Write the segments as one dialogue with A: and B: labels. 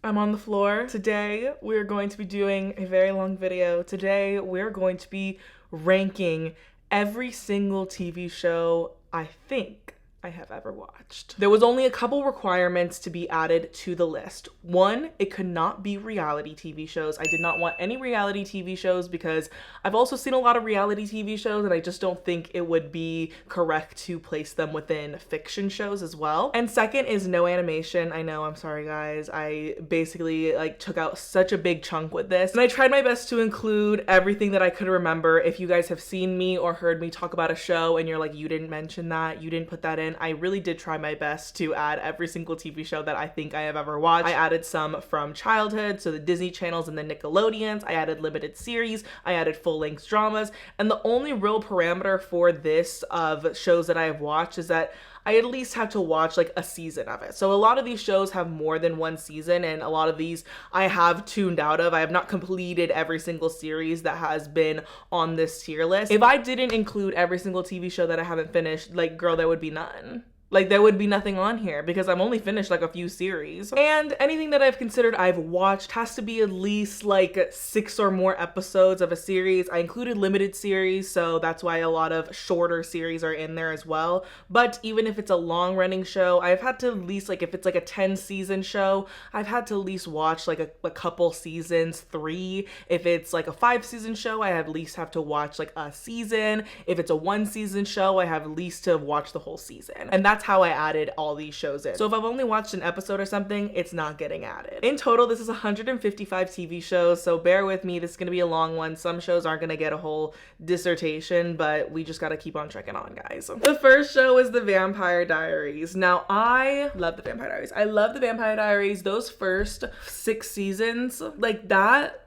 A: I'm on the floor. Today, we're going to be doing a very long video. Today, we're going to be ranking every single TV show I think I have ever watched. There was only a couple requirements to be added to the list. One, it could not be reality TV shows. I did not want any reality TV shows because I've also seen a lot of reality TV shows and I just don't think it would be correct to place them within fiction shows as well. And second is no animation. I know, I'm sorry guys. I basically took out such a big chunk with this and I tried my best to include everything that I could remember. If you guys have seen me or heard me talk about a show and you're like, you didn't mention that, you didn't put that in, I really did try my best to add every single TV show that I think I have ever watched. I added some from childhood, so the Disney channels and the Nickelodeons. I added limited series. I added full-length dramas. And the only real parameter for this of shows that I have watched is that I at least have to watch like a season of it. So a lot of these shows have more than one season and a lot of these I have tuned out of. I have not completed every single series that has been on this tier list. If I didn't include every single TV show that I haven't finished, like girl, there would be none. Like there would be nothing on here because I've only finished like a few series. And anything that I've considered I've watched has to be at least like 6 or more episodes of a series. I included limited series, so that's why a lot of shorter series are in there as well. But even if it's a long running show, I've had to at least if it's like a 10 season show, I've had to at least watch like a couple seasons, 3. If it's like a 5 season show, I at least have to watch like a season. If it's a 1 season show, I have at least to watch the whole season. And that's how I added all these shows in. So if I've only watched an episode or something, it's not getting added. In total, this is 155 TV shows, so bear with me. This is gonna be a long one. Some shows aren't gonna get a whole dissertation, but we just gotta keep on checking on, guys. The first show is The Vampire Diaries. Now, I love The Vampire Diaries. I love The Vampire Diaries. Those first 6 seasons, like that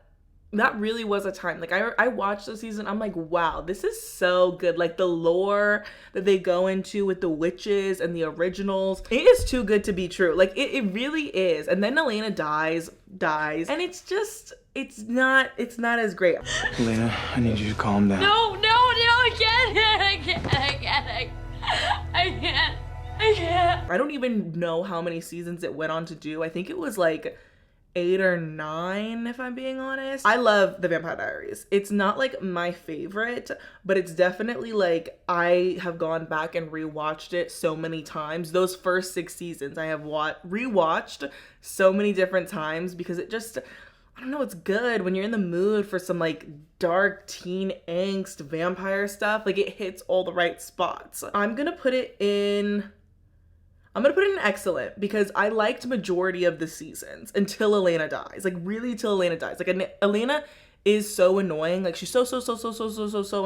A: really was a time. Like I watched the season, I'm like, wow, this is so good. Like the lore that they go into with the witches and the originals, it is too good to be true. Like it really is. And then Elena dies, and it's not as great.
B: Elena, I need you to calm down.
C: No, I can't.
A: I don't even know how many seasons it went on to do. I think it was like 8 or 9, if I'm being honest. I love The Vampire Diaries. It's not like my favorite, but it's definitely like I have gone back and rewatched it so many times. Those first 6 seasons I have rewatched so many different times because it just, I don't know, it's good when you're in the mood for some like dark teen angst vampire stuff. Like it hits all the right spots. I'm gonna put it in excellent because I liked majority of the seasons until Elena dies. Like really till Elena dies. Like Elena is so annoying. Like she's so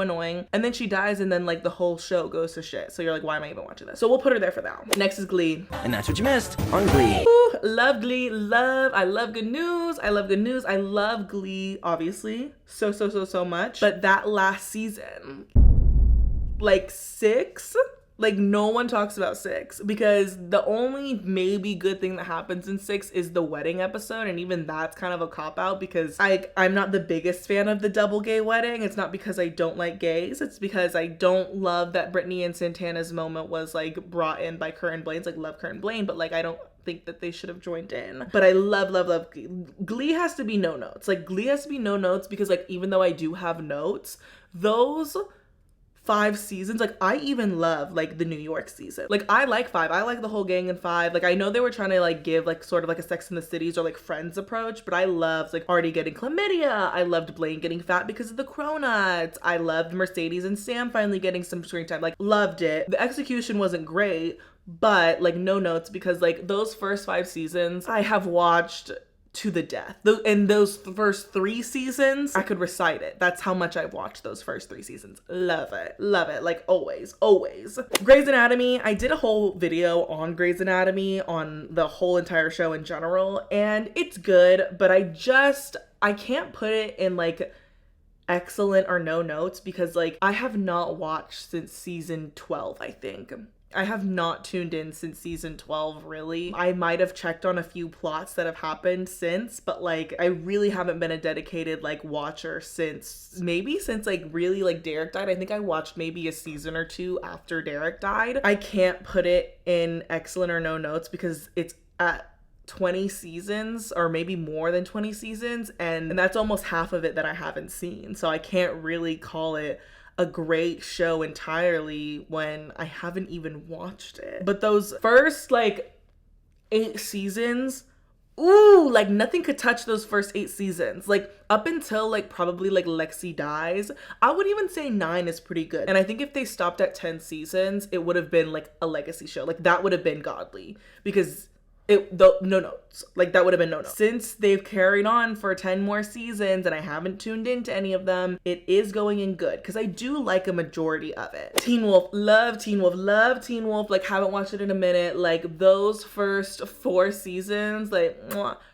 A: annoying. And then she dies and then like the whole show goes to shit. So you're like, why am I even watching this? So we'll put her there for now. Next is Glee.
B: And that's what you missed on Glee.
A: Ooh, love Glee. I love good news. I love Glee, obviously. So much. But that last season, like 6, like no one talks about 6 because the only maybe good thing that happens in 6 is the wedding episode, and even that's kind of a cop-out because I'm not the biggest fan of the double gay wedding. It's not because I don't like gays, it's because I don't love that Brittany and Santana's moment was like brought in by Kurt and Blaine's, like love Kurt and Blaine, but like I don't think that they should have joined in. But I love Glee. Glee has to be no notes. Like Glee has to be no notes because like even though I do have notes, those 5 seasons, like I even love like the New York season. Like I like 5. I like the whole gang in 5. Like I know they were trying to like give like sort of like a Sex in the Cities or like Friends approach, but I loved like Artie getting chlamydia. I loved Blaine getting fat because of the cronuts. I loved Mercedes and Sam finally getting some screen time. Like loved it. The execution wasn't great, but like no notes because like those first 5 seasons I have watched to the death. In those first 3 seasons, I could recite it. That's how much I've watched those first 3 seasons. Love it. Like always. Grey's Anatomy, I did a whole video on Grey's Anatomy, on the whole entire show in general, and it's good, but I can't put it in like excellent or no notes because like I have not watched since season 12, I think. I have not tuned in since season 12, really. I might have checked on a few plots that have happened since, but like I really haven't been a dedicated like watcher since like really like Derek died. I think I watched maybe a season or 2 after Derek died. I can't put it in excellent or no notes because it's at 20 seasons or maybe more than 20 seasons, and that's almost half of it that I haven't seen. So I can't really call it a great show entirely when I haven't even watched it. But those first like 8 seasons, ooh, like nothing could touch those first 8 seasons. Like up until like probably like Lexi dies, I would even say 9 is pretty good. And I think if they stopped at 10 seasons, it would have been like a legacy show. Like that would have been godly, because no notes. Like that would have been no notes. Since they've carried on for 10 more seasons and I haven't tuned into any of them, it is going in good because I do like a majority of it. Teen Wolf, love Teen Wolf, love Teen Wolf. Like haven't watched it in a minute. Like those first 4 seasons, like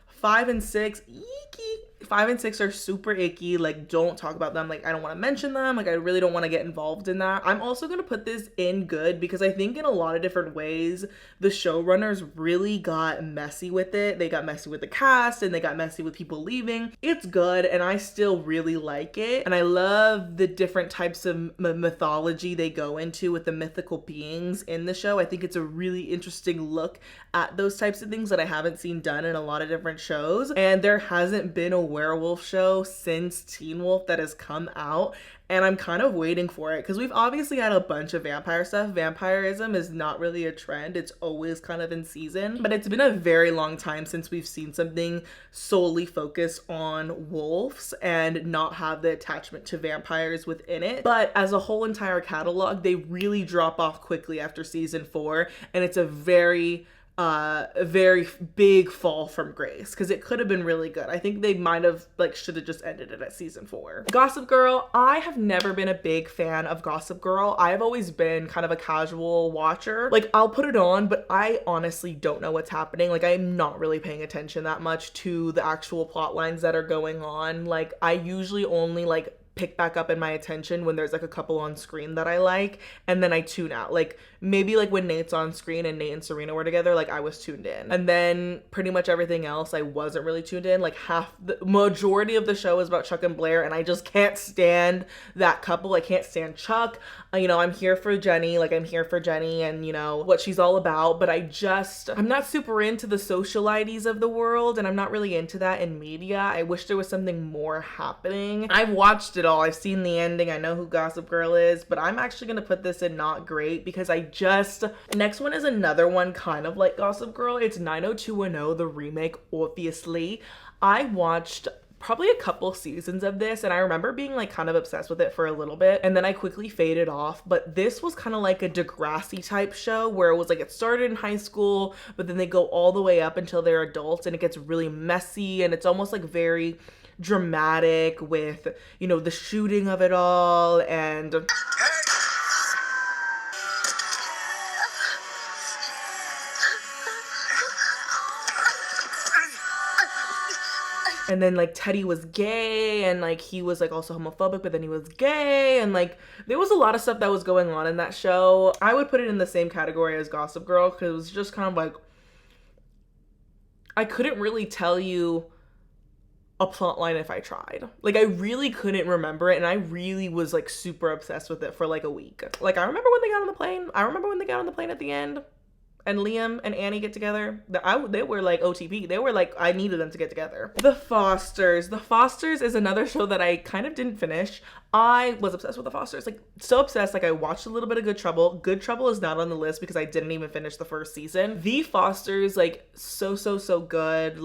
A: 5 and 6, eeky. 5 and 6 are super icky. Like don't talk about them. Like I don't want to mention them. Like I really don't want to get involved in that. I'm also going to put this in good because I think in a lot of different ways the showrunners really got messy with it. They got messy with the cast and they got messy with people leaving. It's good and I still really like it. And I love the different types of mythology they go into with the mythical beings in the show. I think it's a really interesting look at those types of things that I haven't seen done in a lot of different shows. And there hasn't been a werewolf show since Teen Wolf that has come out, and I'm kind of waiting for it because we've obviously had a bunch of vampire stuff. Vampirism is not really a trend. It's always kind of in season, but it's been a very long time since we've seen something solely focused on wolves and not have the attachment to vampires within it. But as a whole entire catalog, they really drop off quickly after season 4, and it's a very big fall from grace because it could have been really good. I think they might have should have just ended it at season 4. Gossip Girl, I have never been a big fan of Gossip Girl. I've always been kind of a casual watcher. Like I'll put it on, but I honestly don't know what's happening. Like I'm not really paying attention that much to the actual plot lines that are going on. Like I usually only pick back up in my attention when there's a couple on screen that I like, and then I tune out. Maybe when Nate's on screen and Nate and Serena were together, I was tuned in, and then pretty much everything else I wasn't really tuned in. Half the majority of the show is about Chuck and Blair, and I just can't stand that couple. I can't stand Chuck. I'm here for Jenny. I'm here for Jenny and what she's all about, but I'm not super into the socialites of the world, and I'm not really into that in media. I wish there was something more happening. I've watched it all. I've seen the ending. I know who Gossip Girl is, but I'm actually gonna put this in not great because next one is another one kind of like Gossip Girl. It's 90210, the remake, obviously. I watched probably a couple seasons of this, and I remember being kind of obsessed with it for a little bit, and then I quickly faded off. But this was kind of like a Degrassi type show where it was it started in high school, but then they go all the way up until they're adults, and it gets really messy, and it's almost very dramatic with the shooting of it all. And and then Teddy was gay, and he was also homophobic, but then he was gay, and there was a lot of stuff that was going on in that show. I would put it in the same category as Gossip Girl because it was just kind of I couldn't really tell you a plot line if I tried. I really couldn't remember it, and I really was super obsessed with it for a week. I remember when they got on the plane. I remember when they got on the plane at the end and Liam and Annie get together. They were OTP. They were I needed them to get together. The Fosters. The Fosters is another show that I kind of didn't finish. I was obsessed with The Fosters. So obsessed. I watched a little bit of Good Trouble. Good Trouble is not on the list because I didn't even finish the first season. The Fosters, so good.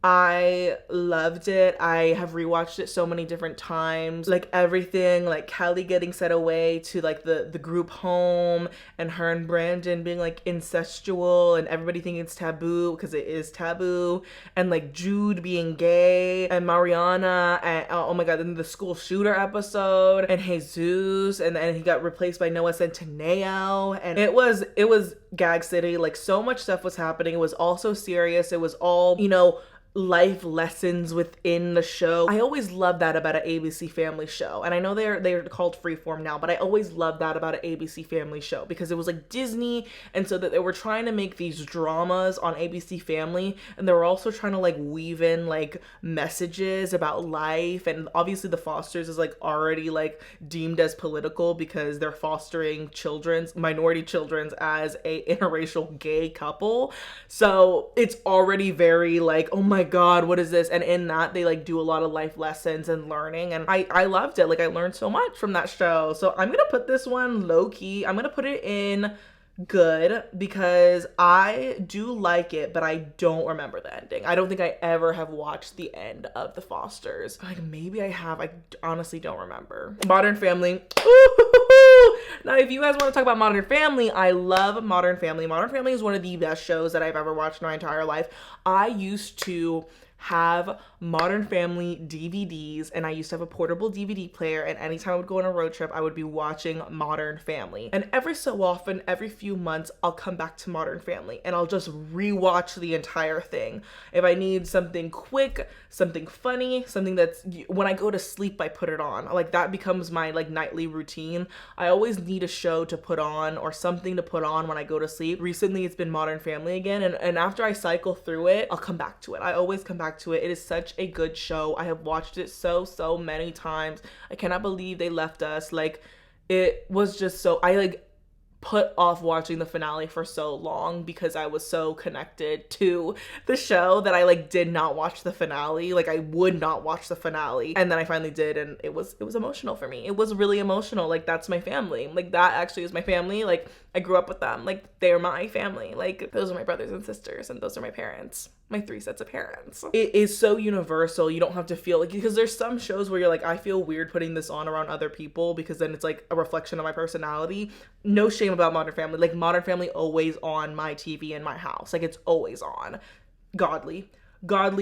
A: I loved it. I have rewatched it so many different times. Everything, Kelly getting sent away to the group home, and her and Brandon being incestual, and everybody thinking it's taboo because it is taboo, and Jude being gay, and Mariana, and oh my god, then the school shooter episode, and Jesus, and then he got replaced by Noah Centineo, and it was Gag City. So much stuff was happening. It was all so serious. It was all life lessons within the show. I always love that about an ABC Family show. And I know they're called Freeform now, but I always loved that about an ABC Family show because it was like Disney, and so that they were trying to make these dramas on ABC Family, and they were also trying to like weave in like messages about life. And obviously the Fosters is like already like deemed as political because they're fostering minority children's as a interracial gay couple. So it's already very like, oh my God, what is this? And in that, they like do a lot of life lessons and learning. And I loved it. Like I learned so much from that show. So I'm gonna put this one low key. I'm gonna put it in good because I do like it, but I don't remember the ending. I don't think I ever have watched the end of The Fosters. Like maybe I have. I honestly don't remember. Modern Family. Ooh. Now, if you guys want to talk about Modern Family, I love Modern Family. Modern Family is one of the best shows that I've ever watched in my entire life. I used to have Modern Family DVDs, and I used to have a portable DVD player, and anytime I would go on a road trip, I would be watching Modern Family. And every so often, every few months, I'll come back to Modern Family and I'll just rewatch the entire thing. If I need something quick, something funny, something that's, when I go to sleep, I put it on. Like that becomes my like nightly routine. I always need a show to put on or something to put on when I go to sleep. Recently, it's been Modern Family again, and after I cycle through it, I'll come back to it. I always come back to it. It is such a good show. I have watched it so many times. I cannot believe they left us. Like it was just so, I like put off watching the finale for so long because I was so connected to the show that I like did not watch the finale. Like I would not watch the finale, and then I finally did, and it was emotional for me. It was really emotional. Like that's my family. Like that actually is my family. Like I grew up with them. Like they're my family. Like those are my brothers and sisters, and those are my parents. My 3 sets of parents. It is so universal. You don't have to feel like, because there's some shows where you're like, I feel weird putting this on around other people because then it's like a reflection of my personality. No shame about Modern Family. Like Modern Family always on my TV in my house. Like it's always on. Godly,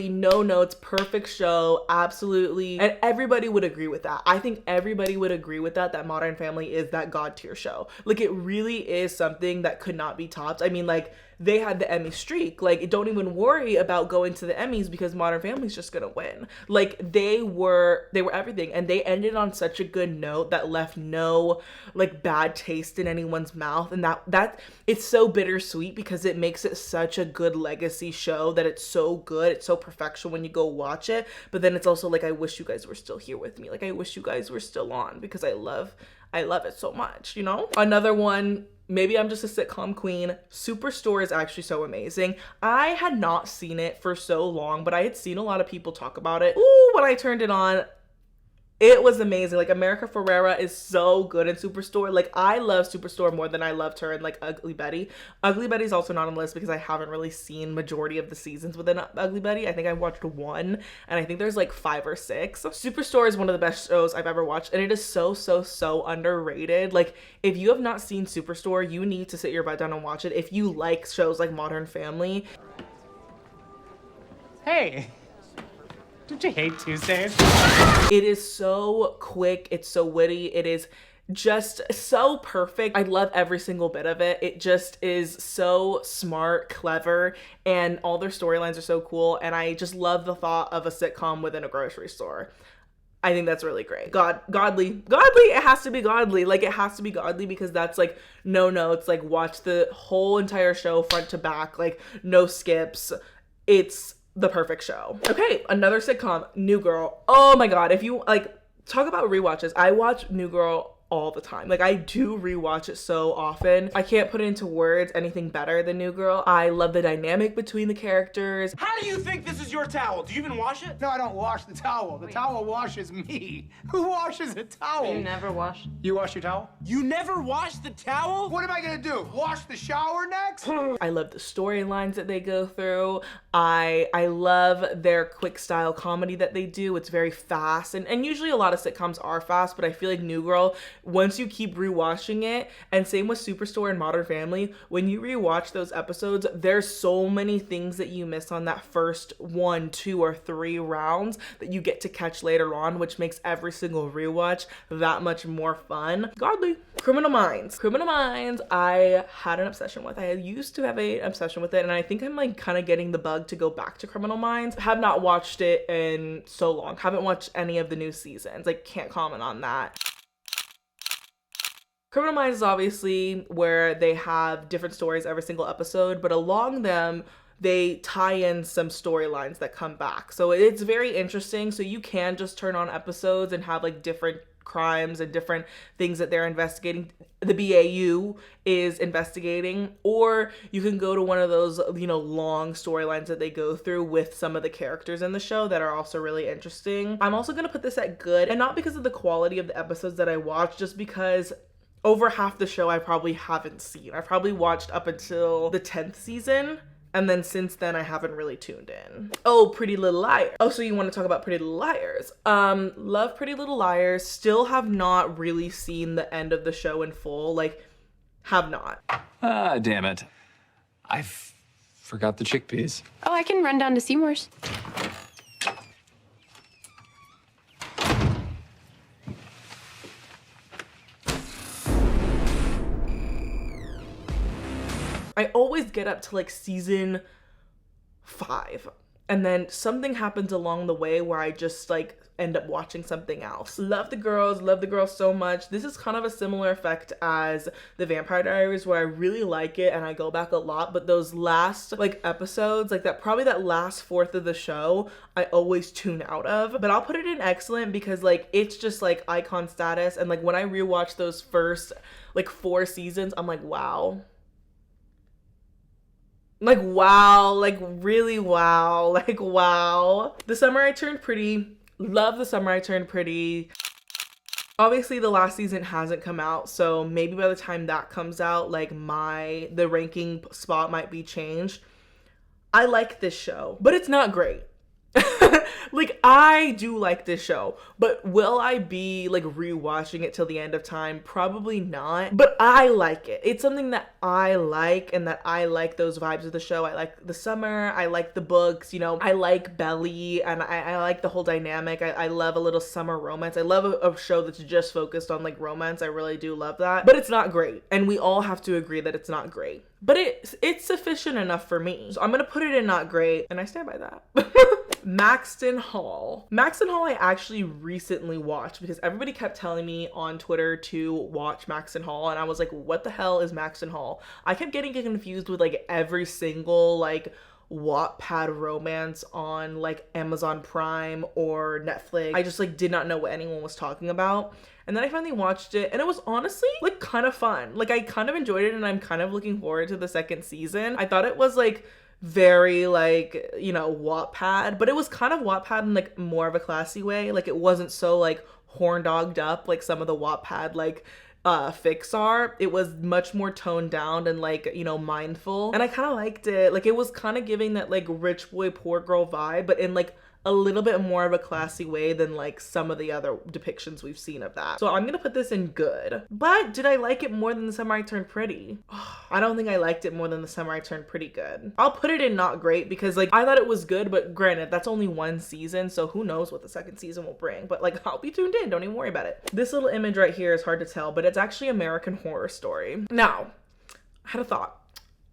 A: no notes, perfect show, absolutely. And everybody would agree with that. I think everybody would agree with that Modern Family is that God tier show. Like it really is something that could not be topped. I mean, like they had the Emmy streak. Like don't even worry about going to the Emmys because Modern Family's just gonna win. Like they were everything, and they ended on such a good note that left no like bad taste in anyone's mouth. And that it's so bittersweet because it makes it such a good legacy show that it's so good. It's so perfection when you go watch it. But then it's also like, I wish you guys were still here with me. Like I wish you guys were still on because I love it so much, you know? Another one, maybe I'm just a sitcom queen. Superstore is actually so amazing. I had not seen it for so long, but I had seen a lot of people talk about it. Ooh, when I turned it on, it was amazing. Like America Ferrera is so good in Superstore. Like I love Superstore more than I loved her in like Ugly Betty. Ugly Betty's also not on the list because I haven't really seen majority of the seasons within Ugly Betty. I think I watched 1, and I think there's like 5 or 6. Superstore is one of the best shows I've ever watched, and it is so underrated. Like if you have not seen Superstore, you need to sit your butt down and watch it. If you like shows like Modern Family.
C: Hey. Don't you hate Tuesdays?
A: It is so quick. It's so witty. It is just so perfect. I love every single bit of it. It just is so smart, clever, and all their storylines are so cool. And I just love the thought of a sitcom within a grocery store. I think that's really great. Godly. It has to be godly. Like it has to be godly because that's like no notes. Like watch the whole entire show front to back. Like no skips. It's the perfect show. Okay, another sitcom, New Girl. Oh my God, if you like talk about rewatches, I watch New Girl all the time. Like I do rewatch it so often. I can't put it into words anything better than New Girl. I love the dynamic between the characters.
D: How do you think this is your towel? Do you even wash it?
E: No, I don't wash the towel. The towel washes me. Who washes a towel?
F: You never wash.
E: You wash your towel?
D: You never wash the towel?
E: What am I gonna do? Wash the shower next?
A: I love the storylines that they go through. I love their quick style comedy that they do. It's very fast, and usually a lot of sitcoms are fast, but I feel like New Girl, once you keep rewatching it, and same with Superstore and Modern Family, when you rewatch those episodes, there's so many things that you miss on that first 1, 2, or 3 rounds that you get to catch later on, which makes every single rewatch that much more fun. Godly. Criminal Minds, I had an obsession with. I used to have an obsession with it, and I think I'm like kind of getting the bug bug to go back to Criminal Minds. Have not watched it in so long. Haven't watched any of the new seasons. Like, can't comment on that. Criminal Minds is obviously where they have different stories every single episode, but along them, they tie in some storylines that come back. So it's very interesting. So you can just turn on episodes and have like different crimes and different things that they're investigating. The BAU is investigating, or you can go to one of those, you know, long storylines that they go through with some of the characters in the show that are also really interesting. I'm also going to put this at good, and not because of the quality of the episodes that I watch, just because over half the show I probably haven't seen. I've probably watched up until the 10th season. And then since then, I haven't really tuned in. Oh, Pretty Little Liars. Oh, so you want to talk about Pretty Little Liars. Love Pretty Little Liars. Still have not really seen the end of the show in full. Like, have not.
F: Ah, damn it. I forgot the chickpeas.
G: Oh, I can run down to Seymour's.
A: I always get up to like season 5 and then something happens along the way where I just like end up watching something else. Love the girls so much. This is kind of a similar effect as the Vampire Diaries, where I really like it and I go back a lot, but those last like episodes, like that, probably that last fourth of the show, I always tune out of. But I'll put it in excellent because like it's just like icon status, and like when I rewatch those first like 4 seasons, I'm like, wow. Like, wow, like really wow, like wow. The Summer I Turned Pretty, love The Summer I Turned Pretty. Obviously the last season hasn't come out, so maybe by the time that comes out, like the ranking spot might be changed. I like this show, but it's not great. Like, I do like this show, but will I be like rewatching it till the end of time? Probably not, but I like it. It's something that I like, and that I like those vibes of the show. I like the summer, I like the books, you know, I like Belly, and I like the whole dynamic. I love a little summer romance. I love a show that's just focused on like romance. I really do love that, but it's not great, and we all have to agree that it's not great. But it's sufficient enough for me. So I'm gonna put it in not great, and I stand by that. Maxton Hall. Maxton Hall I actually recently watched because everybody kept telling me on Twitter to watch Maxton Hall, and I was like, what the hell is Maxton Hall? I kept getting confused with like every single like Wattpad romance on like Amazon Prime or Netflix. I just like did not know what anyone was talking about. And then I finally watched it, and it was honestly like kind of fun. Like, I kind of enjoyed it, and I'm kind of looking forward to the second season. I thought it was like very like, you know, Wattpad, but it was kind of Wattpad in like more of a classy way. Like, it wasn't so like horn dogged up like some of the Wattpad like fics are. It was much more toned down and like, you know, mindful, and I kind of liked it. Like, it was kind of giving that like rich boy poor girl vibe, but in like a little bit more of a classy way than like some of the other depictions we've seen of that. So I'm gonna put this in good. But did I like it more than The Summer I Turned Pretty? I don't think I liked it more than The Summer I Turned Pretty good. I'll put it in not great because like I thought it was good, but granted, that's only 1 season, so who knows what the second season will bring. But like, I'll be tuned in, don't even worry about it. This little image right here is hard to tell, but it's actually American Horror Story. Now, I had a thought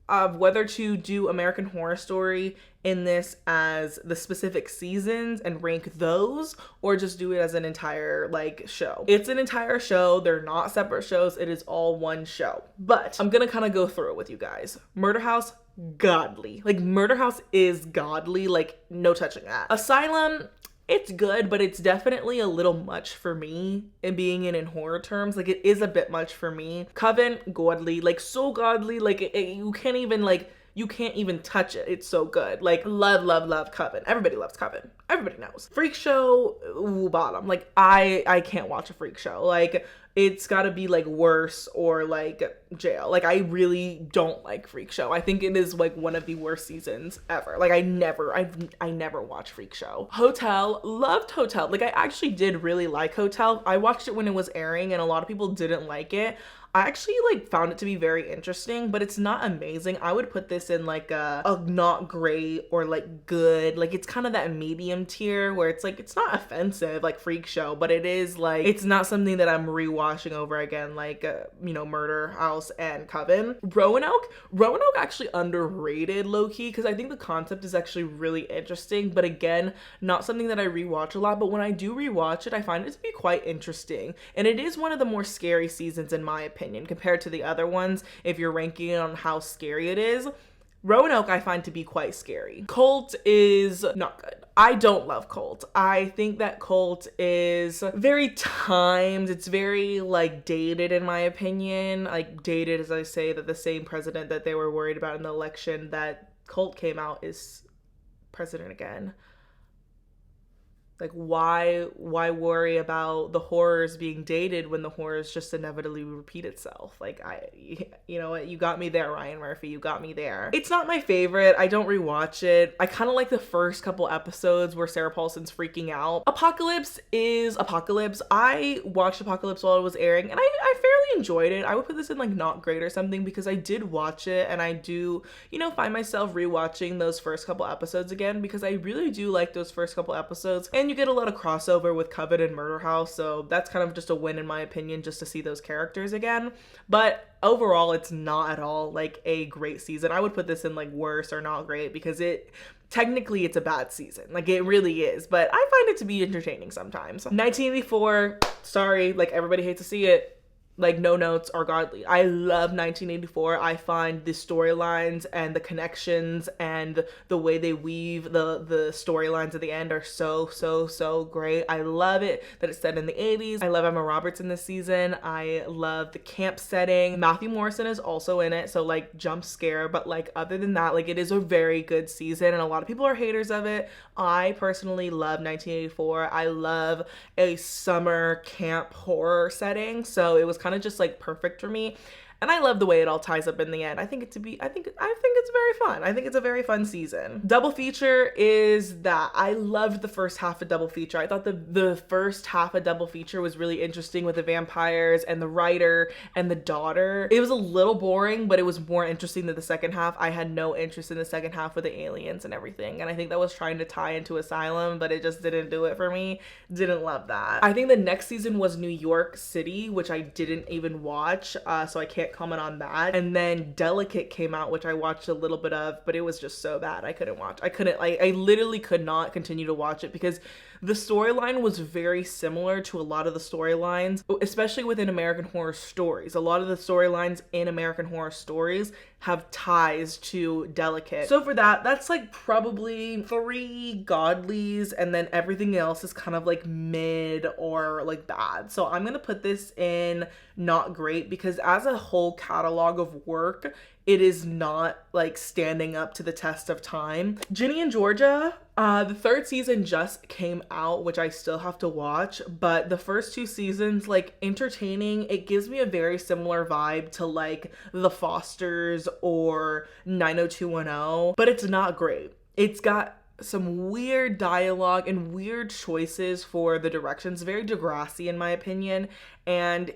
A: of whether to do American Horror Story in this as the specific seasons and rank those, or just do it as an entire like show. It's an entire show. They're not separate shows. It is all one show. But I'm gonna kind of go through it with you guys. Murder House, godly. Like, Murder House is godly. Like, no touching that. Asylum, it's good, but it's definitely a little much for me in being in horror terms. Like, it is a bit much for me. Coven, godly, like so godly. Like, you can't even touch it. It's so good. Like, love Coven. Everybody loves Coven. Everybody knows. Freak Show, ooh, bottom. Like, I can't watch a freak show. Like, it's gotta be like Worse or like Jail. Like, I really don't like Freak Show. I think it is like one of the worst seasons ever. Like, I never watched Freak Show. Hotel, loved Hotel. Like, I actually did really like Hotel. I watched it when it was airing, and a lot of people didn't like it. I actually like found it to be very interesting, but it's not amazing. I would put this in like a not great or like good. Like, it's kind of that medium tier where it's like, it's not offensive like Freak Show, but it is like, it's not something that I'm rewatching watching over again, like, Murder House and Coven. Roanoke actually underrated low-key, because I think the concept is actually really interesting, but again, not something that I rewatch a lot. But when I do rewatch it, I find it to be quite interesting, and it is one of the more scary seasons in my opinion compared to the other ones. If you're ranking it on how scary it is, Roanoke I find to be quite scary. Cult is not good. I don't love Cult. I think that Cult is very timed. It's very like dated in my opinion. Like dated, as I say, that the same president that they were worried about in the election that Cult came out is president again. Like, why worry about the horrors being dated when the horrors just inevitably repeat itself? Like, you know what? You got me there, Ryan Murphy. You got me there. It's not my favorite. I don't rewatch it. I kind of like the first couple episodes where Sarah Paulson's freaking out. Apocalypse is Apocalypse. I watched Apocalypse while it was airing, and I fairly enjoyed it. I would put this in like not great or something, because I did watch it, and I do, find myself rewatching those first couple episodes again, because I really do like those first couple episodes. And you get a lot of crossover with Coven and Murder House, so that's kind of just a win in my opinion, just to see those characters again. But overall, it's not at all like a great season. I would put this in like worse or not great, because technically it's a bad season. Like, it really is, but I find it to be entertaining sometimes. 1984, sorry, like everybody hates to see it. Like, no notes are godly. I love 1984. I find the storylines and the connections and the way they weave the storylines at the end are so great. I love it that it's set in the 80s. I love Emma Roberts in this season. I love the camp setting. Matthew Morrison is also in it, so like jump scare, but like other than that, like it is a very good season, and a lot of people are haters of it. I personally love 1984. I love a summer camp horror setting, so it was kind of just like perfect for me. And I love the way it all ties up in the end. I think it's very fun. I think it's a very fun season. Double feature is that I loved the first half of Double Feature. I thought the first half of Double Feature was really interesting with the vampires and the writer and the daughter. It was a little boring, but it was more interesting than the second half. I had no interest in the second half with the aliens and everything. And I think that was trying to tie into Asylum, but it just didn't do it for me. Didn't love that. I think the next season was New York City, which I didn't even watch, so I can't comment on that. And then Delicate came out, which I watched a little bit of, but it was just so bad I couldn't watch. I literally could not continue to watch it, because the storyline was very similar to a lot of the storylines, especially within American Horror Stories. A lot of the storylines in American Horror Stories have ties to Delicate. So for that's like probably 3 godlies, and then everything else is kind of like mid or like bad. So I'm gonna put this in not great, because as a whole catalog of work, it is not like standing up to the test of time. Ginny and Georgia, the 3rd season just came out, which I still have to watch, but the first 2 seasons, like entertaining. It gives me a very similar vibe to like The Fosters or 90210, but it's not great. It's got some weird dialogue and weird choices for the directions, very Degrassi in my opinion, and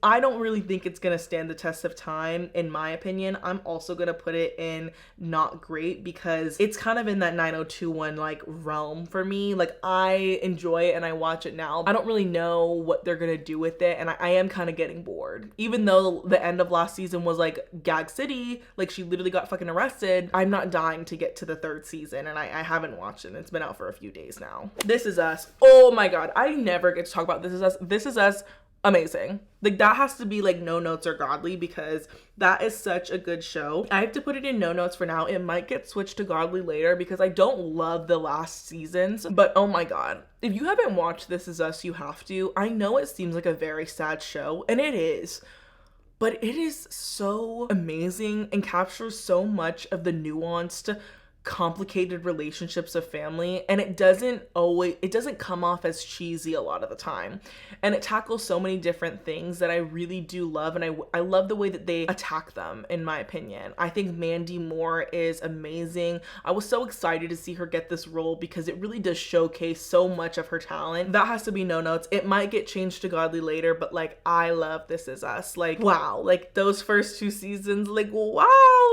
A: I don't really think it's gonna stand the test of time in my opinion. I'm also gonna put it in not great, because it's kind of in that 90210 like realm for me. Like, I enjoy it and I watch it now. I don't really know what they're gonna do with it, and I am kind of getting bored. Even though the end of last season was like Gag City, like she literally got fucking arrested, I'm not dying to get to the 3rd season, and I haven't watched it. It's been out for a few days now. This Is Us. Oh my god, I never get to talk about This Is Us. This Is Us, amazing. Like, that has to be like no notes or godly, because that is such a good show. I have to put it in no notes for now. It might get switched to godly later, because I don't love the last seasons, but oh my god, if you haven't watched This Is Us, you have to. I know it seems like a very sad show, and it is, but it is so amazing and captures so much of the nuanced, complicated relationships of family, and it doesn't come off as cheesy a lot of the time, and it tackles so many different things that I really do love, and I love the way that they attack them, in my opinion. I think Mandy Moore is amazing. I was so excited to see her get this role, because it really does showcase so much of her talent. That has to be no notes. It might get changed to godly later, but like, I love This Is Us. Like, wow, like those first 2 seasons, like wow,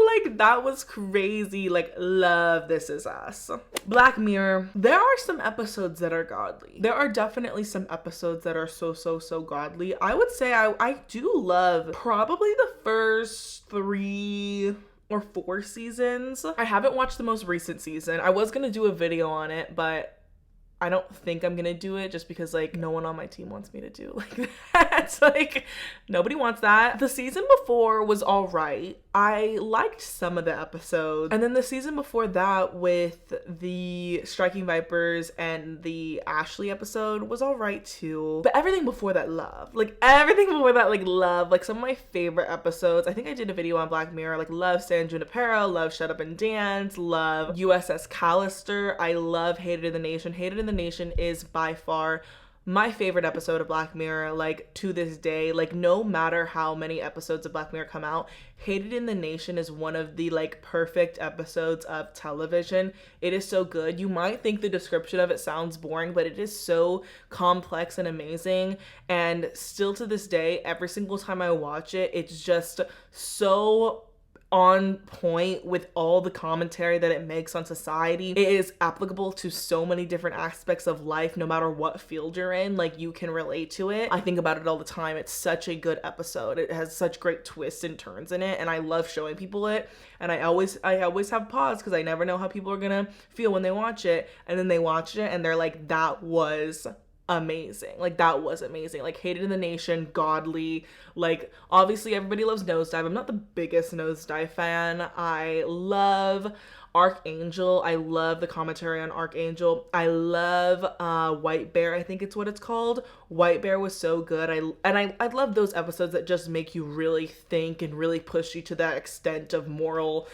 A: like that was crazy. Like, love love This Is Us. Black Mirror, there are some episodes that are godly. There are definitely some episodes that are so godly. I would say I do love probably the first 3 or 4 seasons. I haven't watched the most recent season. I was gonna do a video on it, but I don't think I'm gonna do it just because like no one on my team wants me to do like that. Like nobody wants that. The season before was all right. I liked some of the episodes. And then the season before that with the Striking Vipers and the Ashley episode was all right too. But everything before that, love. Like everything before that, like love. Like some of my favorite episodes. I think I did a video on Black Mirror. Like love San Junipero, love Shut Up and Dance, love USS Callister. I love Hated in the Nation. Hated in the Nation is by far my favorite episode of Black Mirror, like to this day. Like no matter how many episodes of Black Mirror come out, Hated in the Nation is one of the like perfect episodes of television. It is so good. You might think the description of it sounds boring, but it is so complex and amazing. And still to this day, every single time I watch it, it's just so on point with all the commentary that it makes on society. It is applicable to so many different aspects of life, no matter what field you're in. Like you can relate to it. I think about it all the time. It's such a good episode. It has such great twists and turns in it, and I love showing people it. And I always have pause because I never know how people are gonna feel when they watch it, and then they watch it and they're like, that was amazing. Like that was amazing. Like Hated in the Nation, godly. Like obviously everybody loves Nosedive. I'm not the biggest Nosedive fan. I love Archangel. I love the commentary on Archangel. I love White Bear, I think it's what it's called. White Bear was so good. I love those episodes that just make you really think and really push you to that extent of moral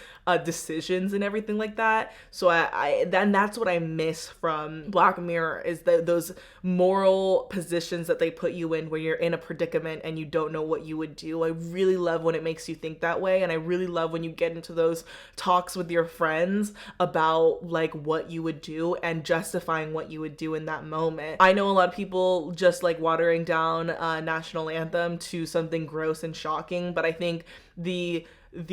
A: decisions and everything like that. So that's what I miss from Black Mirror, is those moral positions that they put you in where you're in a predicament and you don't know what you would do. I really love when it makes you think that way, and I really love when you get into those talks with your friends about like what you would do and justifying what you would do in that moment. I know a lot of people just like watering down national anthem to something gross and shocking, but I think the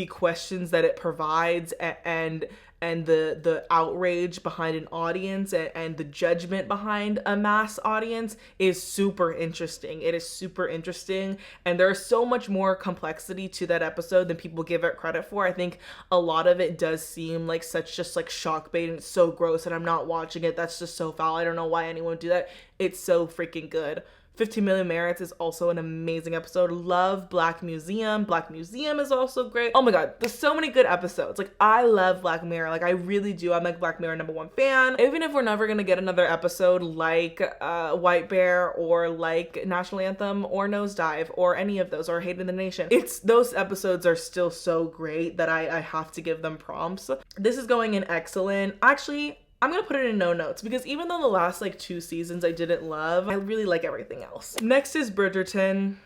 A: questions that it provides and the outrage behind an audience and the judgment behind a mass audience is super interesting. It is super interesting, and there's so much more complexity to that episode than people give it credit for. I think a lot of it does seem like such just like shock bait, and it's so gross and I'm not watching it. That's just so foul. I don't know why anyone would do that. It's so freaking good. 15 Million Merits is also an amazing episode. Love Black Museum. Black Museum is also great. Oh my god, there's so many good episodes. Like I love Black Mirror. Like I really do. I'm like Black Mirror #1 fan. Even if we're never gonna get another episode like White Bear or like National Anthem or Nosedive or any of those or Hated in the Nation, those episodes are still so great that I have to give them prompts. This is going in excellent. Actually, I'm gonna put it in no notes because even though the last like 2 seasons I didn't love, I really like everything else. Next is Bridgerton.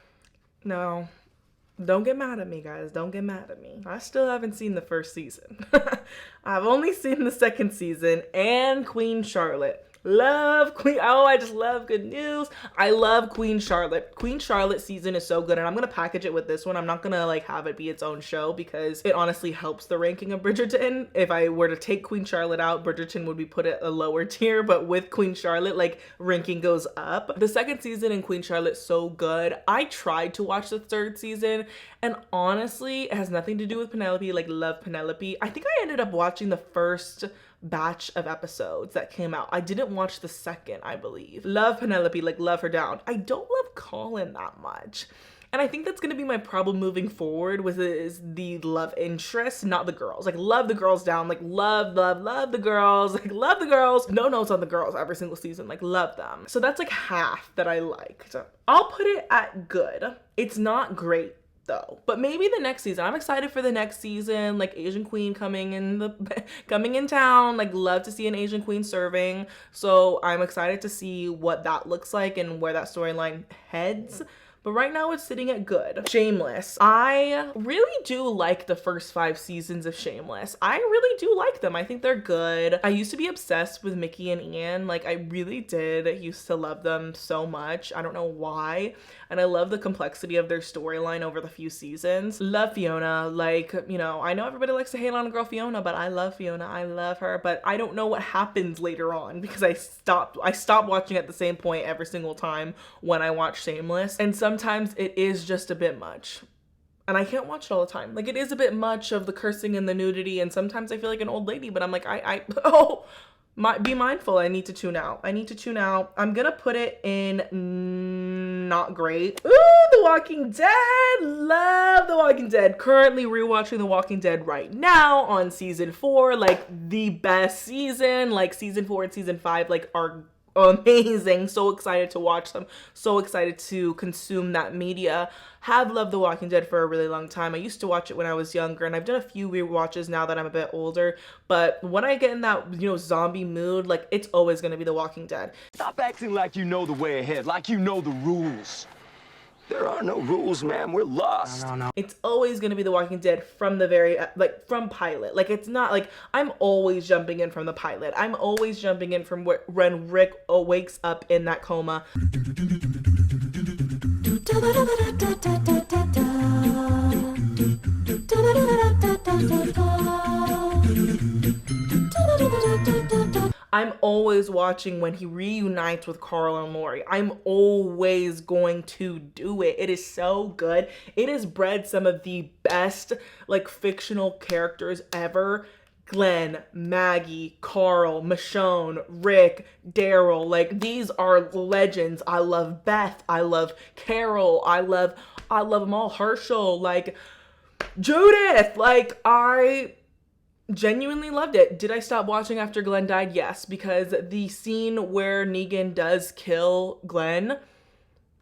A: No, don't get mad at me, guys. Don't get mad at me. I still haven't seen the first season. I've only seen the second season and Queen Charlotte. Love Queen. Oh, I just love good news. I love Queen Charlotte. Queen Charlotte season is so good, and I'm gonna package it with this one. I'm not gonna like have it be its own show because it honestly helps the ranking of Bridgerton. If I were to take Queen Charlotte out, Bridgerton would be put at a lower tier, but with Queen Charlotte, like ranking goes up. The second season in Queen Charlotte, so good. I tried to watch the third season, and honestly, it has nothing to do with Penelope. Like love Penelope. I think I ended up watching the first batch of episodes that came out. I didn't watch the second, I believe. Love Penelope, like love her down. I don't love Colin that much. And I think that's gonna be my problem moving forward with is the love interest, not the girls. Like love the girls down, like love the girls, like love the girls. No notes on the girls every single season, like love them. So that's like half that I liked. I'll put it at good. It's not great though, but maybe the next season. I'm excited for the next season, like Asian queen coming in town. Like love to see an Asian queen serving, so I'm excited to see what that looks like and where that storyline heads. but right now it's sitting at good. Shameless. I really do like the first 5 seasons of Shameless. I really do like them. I think they're good. I used to be obsessed with Mickey and Ian. Like, I really did. I used to love them so much. I don't know why. And I love the complexity of their storyline over the few seasons. Love Fiona. Like, you know, I know everybody likes to hate on a girl Fiona, but I love Fiona. I love her. But I don't know what happens later on because I stopped watching at the same point every single time when I watch Shameless. And sometimes it is just a bit much. And I can't watch it all the time. Like, it is a bit much of the cursing and the nudity, and sometimes I feel like an old lady, but I'm like, be mindful. I need to tune out. I'm gonna put it in not great. Ooh, The Walking Dead. Love The Walking Dead. Currently rewatching The Walking Dead right now on season 4. Like, the best season. Like, season 4 and season 5, like, are amazing. So excited to watch them. So excited to consume that media. Have loved The Walking Dead for a really long time. I used to watch it when I was younger, and I've done a few rewatches now that I'm a bit older. But when I get in that, you know, zombie mood, like, it's always gonna be The Walking Dead.
B: Stop acting like you know the way ahead, like you know the rules. There are no rules, man. We're lost.
E: No.
A: It's always going to be The Walking Dead from the very, like, from pilot. Like, it's not like I'm always jumping in from the pilot. I'm always jumping in from when Rick wakes up in that coma. I'm always watching when he reunites with Carl and Lori. I'm always going to do it. It is so good. It has bred some of the best, like, fictional characters ever. Glenn, Maggie, Carl, Michonne, Rick, Daryl. Like, these are legends. I love Beth. I love Carol. I love them all. Herschel, like, Judith. Like, I genuinely loved it. Did I stop watching after Glenn died? Yes, because the scene where Negan does kill Glenn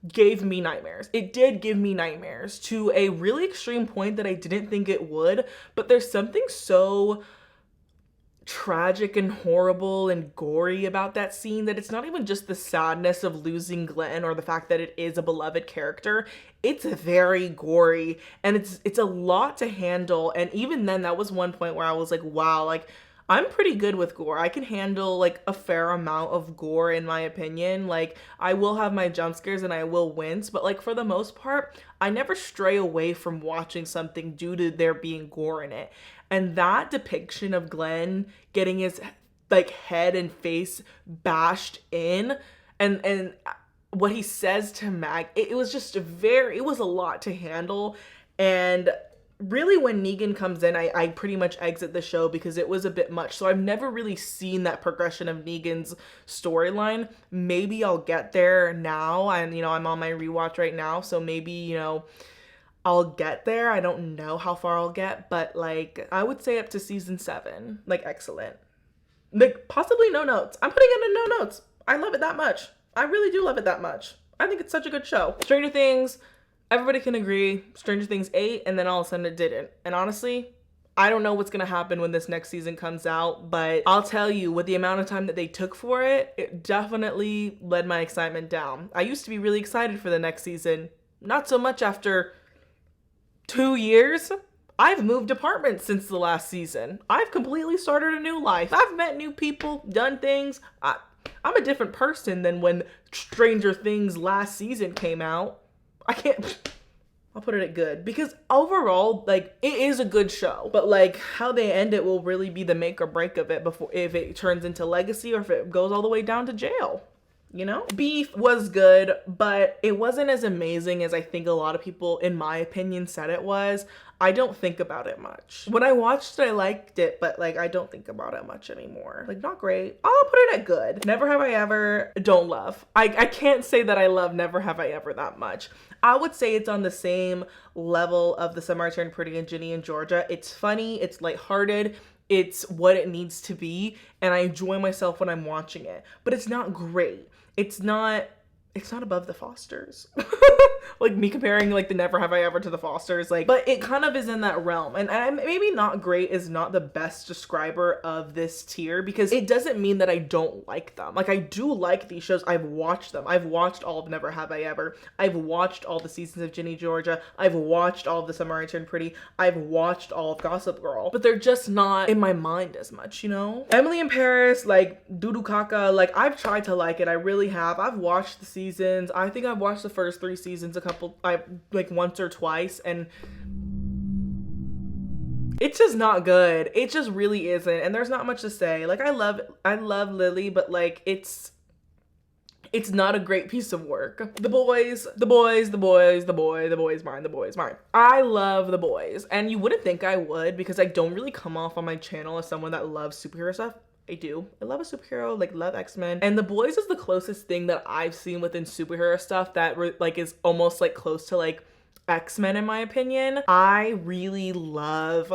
A: gave me nightmares. It did give me nightmares to a really extreme point that I didn't think it would, but there's something so tragic and horrible and gory about that scene that it's not even just the sadness of losing Glenn or the fact that it is a beloved character. It's very gory, and it's a lot to handle. And even then, that was one point where I was like, wow, like, I'm pretty good with gore. I can handle, like, a fair amount of gore, in my opinion. Like, I will have my jump scares and I will wince, but, like, for the most part, I never stray away from watching something due to there being gore in it. And that depiction of Glenn getting his, like, head and face bashed in, and what he says to Mag, it was just it was a lot to handle. And really, when Negan comes in, I pretty much exit the show because it was a bit much. So I've never really seen that progression of Negan's storyline. Maybe I'll get there now. And, you know, I'm on my rewatch right now, so maybe, you know, I'll get there. I don't know how far I'll get, but, like, I would say up to season 7. Like, excellent. Like, possibly no notes. I'm putting it in no notes. I love it that much. I really do love it that much. I think it's such a good show. Stranger Things, everybody can agree, Stranger Things 8, and then all of a sudden it didn't. And honestly, I don't know what's gonna happen when this next season comes out, but I'll tell you, with the amount of time that they took for it, it definitely led my excitement down. I used to be really excited for the next season. Not so much after 2 years. I've moved apartments since the last season. I've completely started a new life. I've met new people, done things. I'm a different person than when Stranger Things last season came out. I'll put it at good, because overall, like, it is a good show, but, like, how they end it will really be the make or break of it before, if it turns into legacy or if it goes all the way down to jail. You know? Beef was good, but it wasn't as amazing as I think a lot of people, in my opinion, said it was. I don't think about it much. When I watched it, I liked it, but, like, I don't think about it much anymore. Like, not great. I'll put it at good. Never Have I Ever, don't love. I can't say that I love Never Have I Ever that much. I would say it's on the same level of The Summer I Turned Pretty and Ginny and Georgia. It's funny, it's lighthearted, it's what it needs to be, and I enjoy myself when I'm watching it. But it's not great. It's not above The Fosters. like me comparing like the Never Have I Ever to the Fosters, like, but it kind of is in that realm. And maybe not great is not the best describer of this tier, because it doesn't mean that I don't like them. Like, I do like these shows. I've watched them. I've watched all of Never Have I Ever. I've watched all the seasons of Ginny Georgia. I've watched all of The Summer I Turned Pretty. I've watched all of Gossip Girl, but they're just not in my mind as much, you know? Emily in Paris, like Dudu Kaka, like I've tried to like it. I really have. I've watched the seasons. I think I've watched the first 3 seasons like once or twice, and it's just not good. It just really isn't. And there's not much to say. Like, I love Lily, but like it's not a great piece of work. The boys mine. I love The Boys. And you wouldn't think I would, because I don't really come off on my channel as someone that loves superhero stuff. I do. I love a superhero, like love X-Men. And The Boys is the closest thing that I've seen within superhero stuff that like is almost like close to like X-Men in my opinion. I really love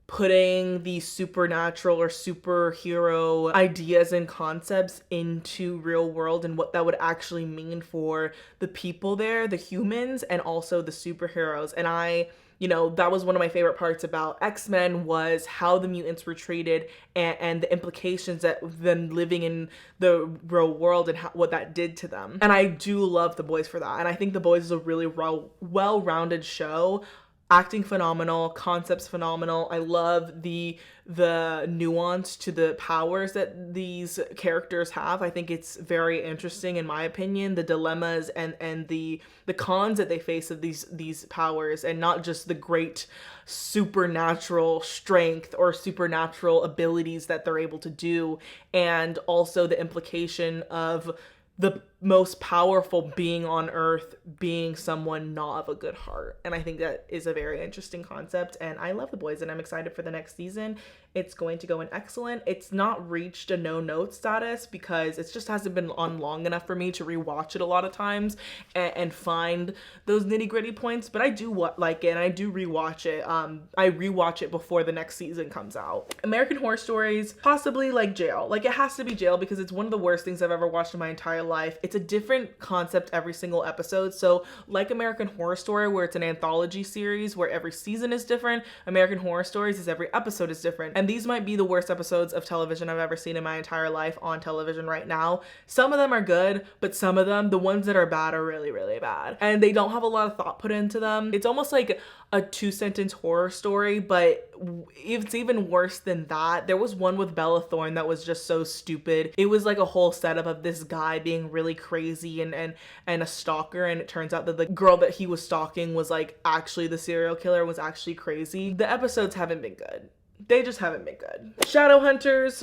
A: putting these supernatural or superhero ideas and concepts into real world and what that would actually mean for the people there, the humans, and also the superheroes. And you know, that was one of my favorite parts about X-Men, was how the mutants were treated and the implications that them living in the real world and what that did to them. And I do love The Boys for that. And I think The Boys is a really well-rounded show. Acting phenomenal, concepts phenomenal. I love the nuance to the powers that these characters have. I think it's very interesting, in my opinion, the dilemmas and the cons that they face of these powers, and not just the great supernatural strength or supernatural abilities that they're able to do, and also the implication of the most powerful being on earth being someone not of a good heart. And I think that is a very interesting concept, and I love The Boys, and I'm excited for the next season. It's going to go in excellent. It's not reached a no-note status because it just hasn't been on long enough for me to rewatch it a lot of times and find those nitty-gritty points, but I do like it, and I do rewatch it. I rewatch it before the next season comes out. American Horror Stories, possibly like Jail. Like, it has to be Jail because it's one of the worst things I've ever watched in my entire life. It's a different concept every single episode. So like American Horror Story, where it's an anthology series where every season is different, American Horror Stories is every episode is different. And these might be the worst episodes of television I've ever seen in my entire life on television right now. Some of them are good, but some of them, the ones that are bad, are really, really bad. And they don't have a lot of thought put into them. It's almost like a 2-sentence horror story, but it's even worse than that. There was one with Bella Thorne that was just so stupid. It was like a whole setup of this guy being really crazy and a stalker, and it turns out that the girl that he was stalking was like actually the serial killer, was actually crazy. The episodes haven't been good. They just haven't been good. Shadowhunters,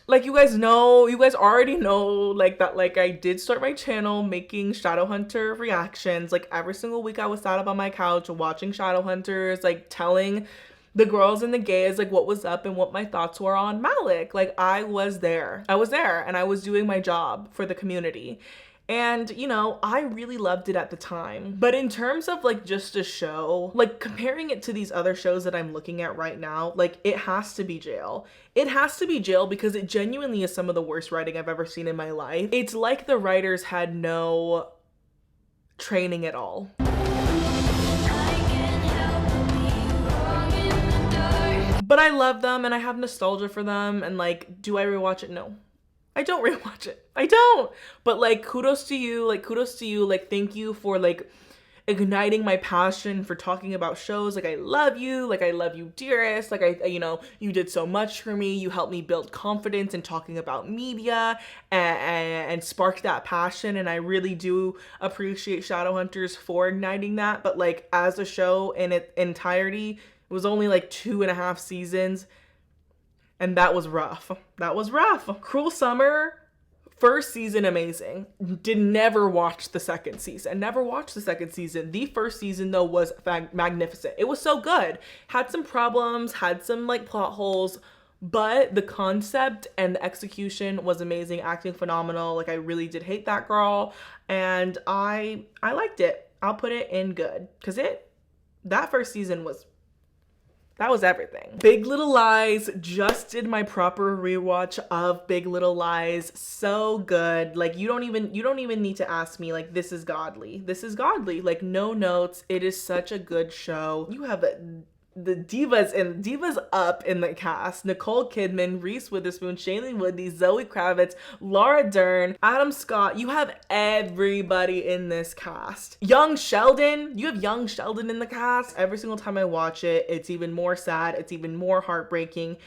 A: like you guys already know, like that, like I did start my channel making Shadowhunter reactions. Like every single week I was sat up on my couch watching Shadowhunters, like telling the girls and the gays like what was up and what my thoughts were on Malik. Like I was there and I was doing my job for the community. And, you know, I really loved it at the time. But in terms of like just a show, like comparing it to these other shows that I'm looking at right now, like it has to be Jail. It has to be Jail because it genuinely is some of the worst writing I've ever seen in my life. It's like the writers had no training at all. But I love them and I have nostalgia for them, and like, do I rewatch it? No. I don't rewatch it. I don't. But like, kudos to you. Like, thank you for like igniting my passion for talking about shows. Like, I love you. Like, I love you, dearest. Like, you know, you did so much for me. You helped me build confidence in talking about media and sparked that passion. And I really do appreciate Shadowhunters for igniting that. But like, as a show in its entirety, it was only like 2.5 seasons. And that was rough. That was rough. Cruel Summer, first season, amazing. Never watch the second season. Never watched the second season. The first season, though, was magnificent. It was so good. Had some problems, had some like plot holes, but the concept and the execution was amazing. Acting phenomenal. Like, I really did hate that girl. And I liked it. I'll put it in good. Because that first season was That was everything. Big Little Lies, just did my proper rewatch of Big Little Lies. So good. Like you don't even need to ask me, like, this is godly. This is godly. Like, no notes. It is such a good show. You have the divas up in the cast. Nicole Kidman, Reese Witherspoon, Shailene Woodley, Zoe Kravitz, Laura Dern, Adam Scott. You have everybody in this cast. Young Sheldon. You have young Sheldon in the cast. Every single time I watch it, it's even more sad. It's even more heartbreaking.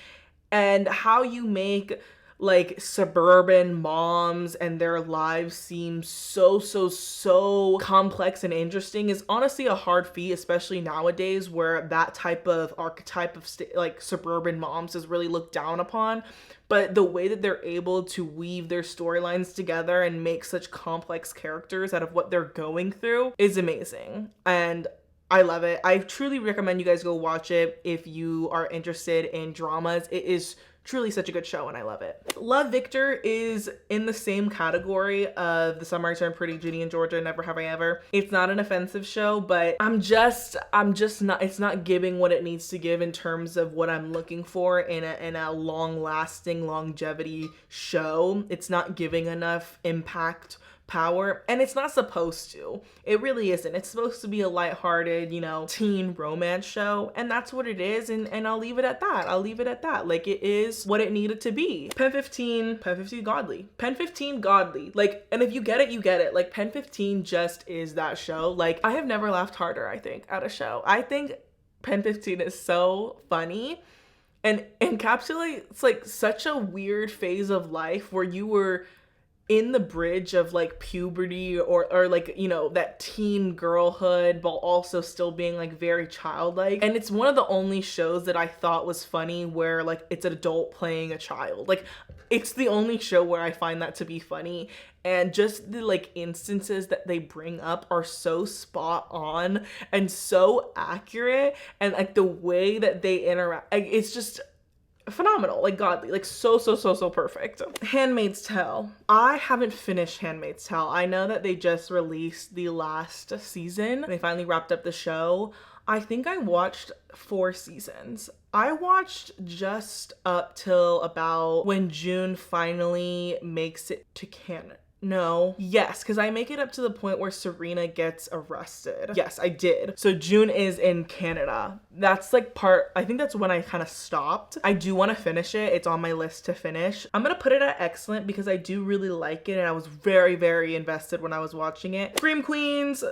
A: And how you make like suburban moms and their lives seem so complex and interesting is honestly a hard feat, especially nowadays where that type of archetype of like suburban moms is really looked down upon. But the way that they're able to weave their storylines together and make such complex characters out of what they're going through is amazing. And I love it. I truly recommend you guys go watch it if you are interested in dramas. It is truly such a good show and I love it. Love, Victor is in the same category of The Summer I Turned Pretty, Ginny and Georgia, Never Have I Ever. It's not an offensive show, but I'm just not, it's not giving what it needs to give in terms of what I'm looking for in a long-lasting longevity show. It's not giving enough impact, power, and it's not supposed to. It really isn't. It's supposed to be a lighthearted, you know, teen romance show, and that's what it is, and I'll leave it at that. I'll leave it at that. Like, it is what it needed to be. Pen 15 godly. Pen 15 godly. Like, and if you get it, you get it. Like, Pen 15 just is that show. Like, I have never laughed harder, I think, at a show. I think Pen 15 is so funny and encapsulates like such a weird phase of life where you were in the bridge of like puberty or like, you know, that teen girlhood, but also still being like very childlike. And it's one of the only shows that I thought was funny where like it's an adult playing a child. Like, it's the only show where I find that to be funny. And just the like instances that they bring up are so spot on and so accurate, and like the way that they interact, like, it's just phenomenal, like godly, like so perfect. Handmaid's Tale. I haven't finished Handmaid's Tale. I know that they just released the last season. They finally wrapped up the show. I think I watched 4 seasons. I watched just up till about when June finally makes it to Canada. No. Yes, because I make it up to the point where Serena gets arrested. Yes, I did. So June is in Canada. That's like I think that's when I kind of stopped. I do want to finish it. It's on my list to finish. I'm going to put it at excellent because I do really like it and I was very invested when I was watching it. Scream Queens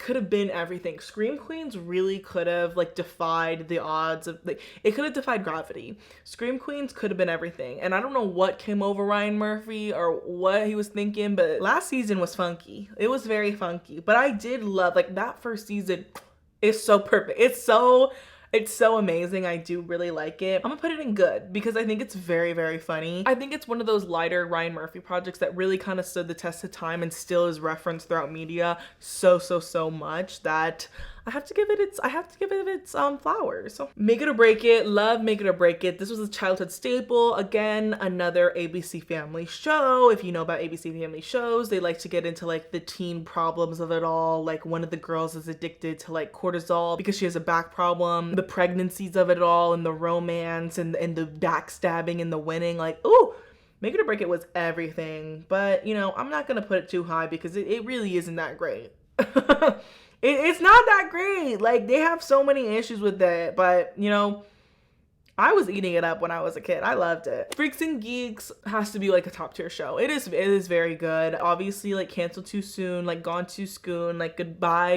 A: could have been everything. Scream Queens really could have like defied the odds of like, it could have defied gravity. Scream Queens could have been everything. And I don't know what came over Ryan Murphy or what he was thinking, but last season was funky. It was very funky, but I did love like that first season is so perfect. It's so amazing. I do really like it. I'm gonna put it in good because I think it's very funny. I think it's one of those lighter Ryan Murphy projects that really kind of stood the test of time and still is referenced throughout media so much that I have to give it its flowers. So, Make It or Break It. Love Make It or Break It. This was a childhood staple. Again, another ABC Family show. If you know about ABC Family shows, they like to get into like the teen problems of it all. Like, one of the girls is addicted to like cortisol because she has a back problem. The pregnancies of it all and the romance and the backstabbing and the winning. Like, ooh, Make It or Break It was everything. But, you know, I'm not gonna put it too high because it really isn't that great. It's not that great. Like, they have so many issues with it, but you know, I was eating it up when I was a kid. I loved it. Freaks and Geeks has to be like a top tier show. It is very good. Obviously, like, canceled too soon, like gone too soon, like goodbye,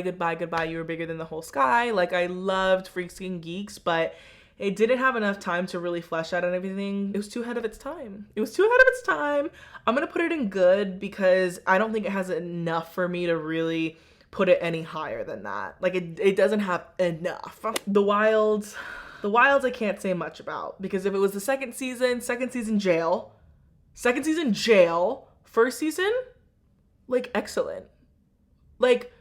A: you were bigger than the whole sky. Like, I loved Freaks and Geeks, but it didn't have enough time to really flesh out and everything. It was too ahead of its time. I'm gonna put it in good because I don't think it has enough for me to really put it any higher than that. Like, it doesn't have enough. The Wilds I can't say much about because if it was the second season jail, first season, like, excellent. Like,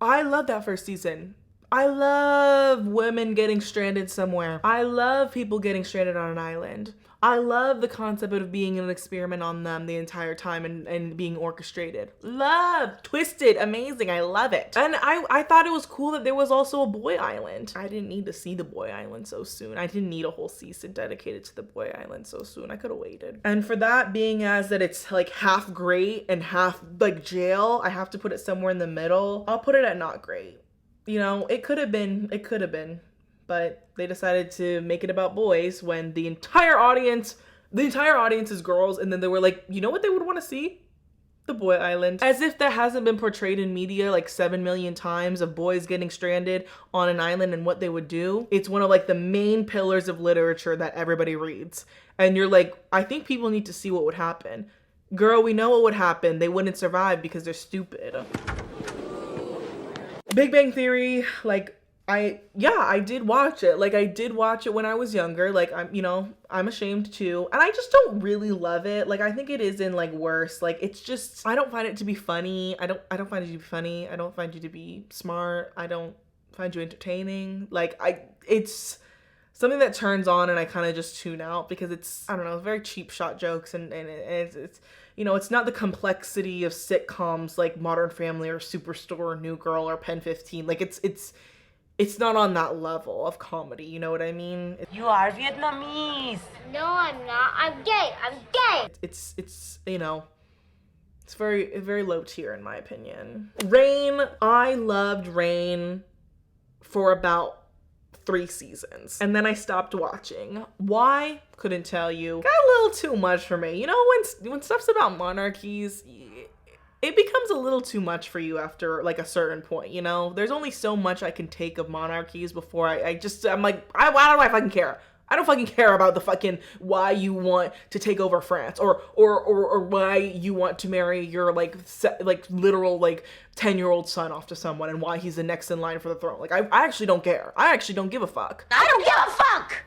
A: I love that first season. I love women getting stranded somewhere. I love people getting stranded on an island. I love the concept of being an experiment on them the entire time and being orchestrated. Love, twisted, amazing, I love it. And I thought it was cool that there was also a boy island. I didn't need to see the boy island so soon. I didn't need a whole season dedicated to the boy island so soon. I could have waited. And for that being as that it's like half great and half like jail, I have to put it somewhere in the middle. I'll put it at not great. You know, it could have been, but they decided to make it about boys when the entire audience is girls, and then they were like, you know what they would want to see? The boy island. As if that hasn't been portrayed in media like 7 million times, of boys getting stranded on an island and what they would do. It's one of like the main pillars of literature that everybody reads. And you're like, I think people need to see what would happen. Girl, we know what would happen. They wouldn't survive because they're stupid. Big Bang Theory, like, I did watch it. Like, I did watch it when I was younger. Like, I'm ashamed too. And I just don't really love it. Like, I think it is in like worse. Like, it's just, I don't find it to be funny. I don't find it to be funny. I don't find you to be smart. I don't find you entertaining. Like, it's something that turns on and I kind of just tune out because it's, I don't know, very cheap shot jokes and it's you know, it's not the complexity of sitcoms like Modern Family or Superstore or New Girl or Pen 15. Like, it's not on that level of comedy, you know what I mean?
G: You are Vietnamese.
H: No, I'm not. I'm gay. I'm gay.
A: It's you know, it's very, very low tier in my opinion. Rain, I loved Rain for about 3 seasons. And then I stopped watching. Why? Couldn't tell you. Got a little too much for me. You know, when stuff's about monarchies, it becomes a little too much for you after like a certain point, you know? There's only so much I can take of monarchies before I'm like, why do I fucking care? I don't fucking care about the fucking why you want to take over France or why you want to marry your like literal like 10-year-old son off to someone and why he's the next in line for the throne. Like, I actually don't care. I actually don't give a fuck.
H: I don't give a fuck.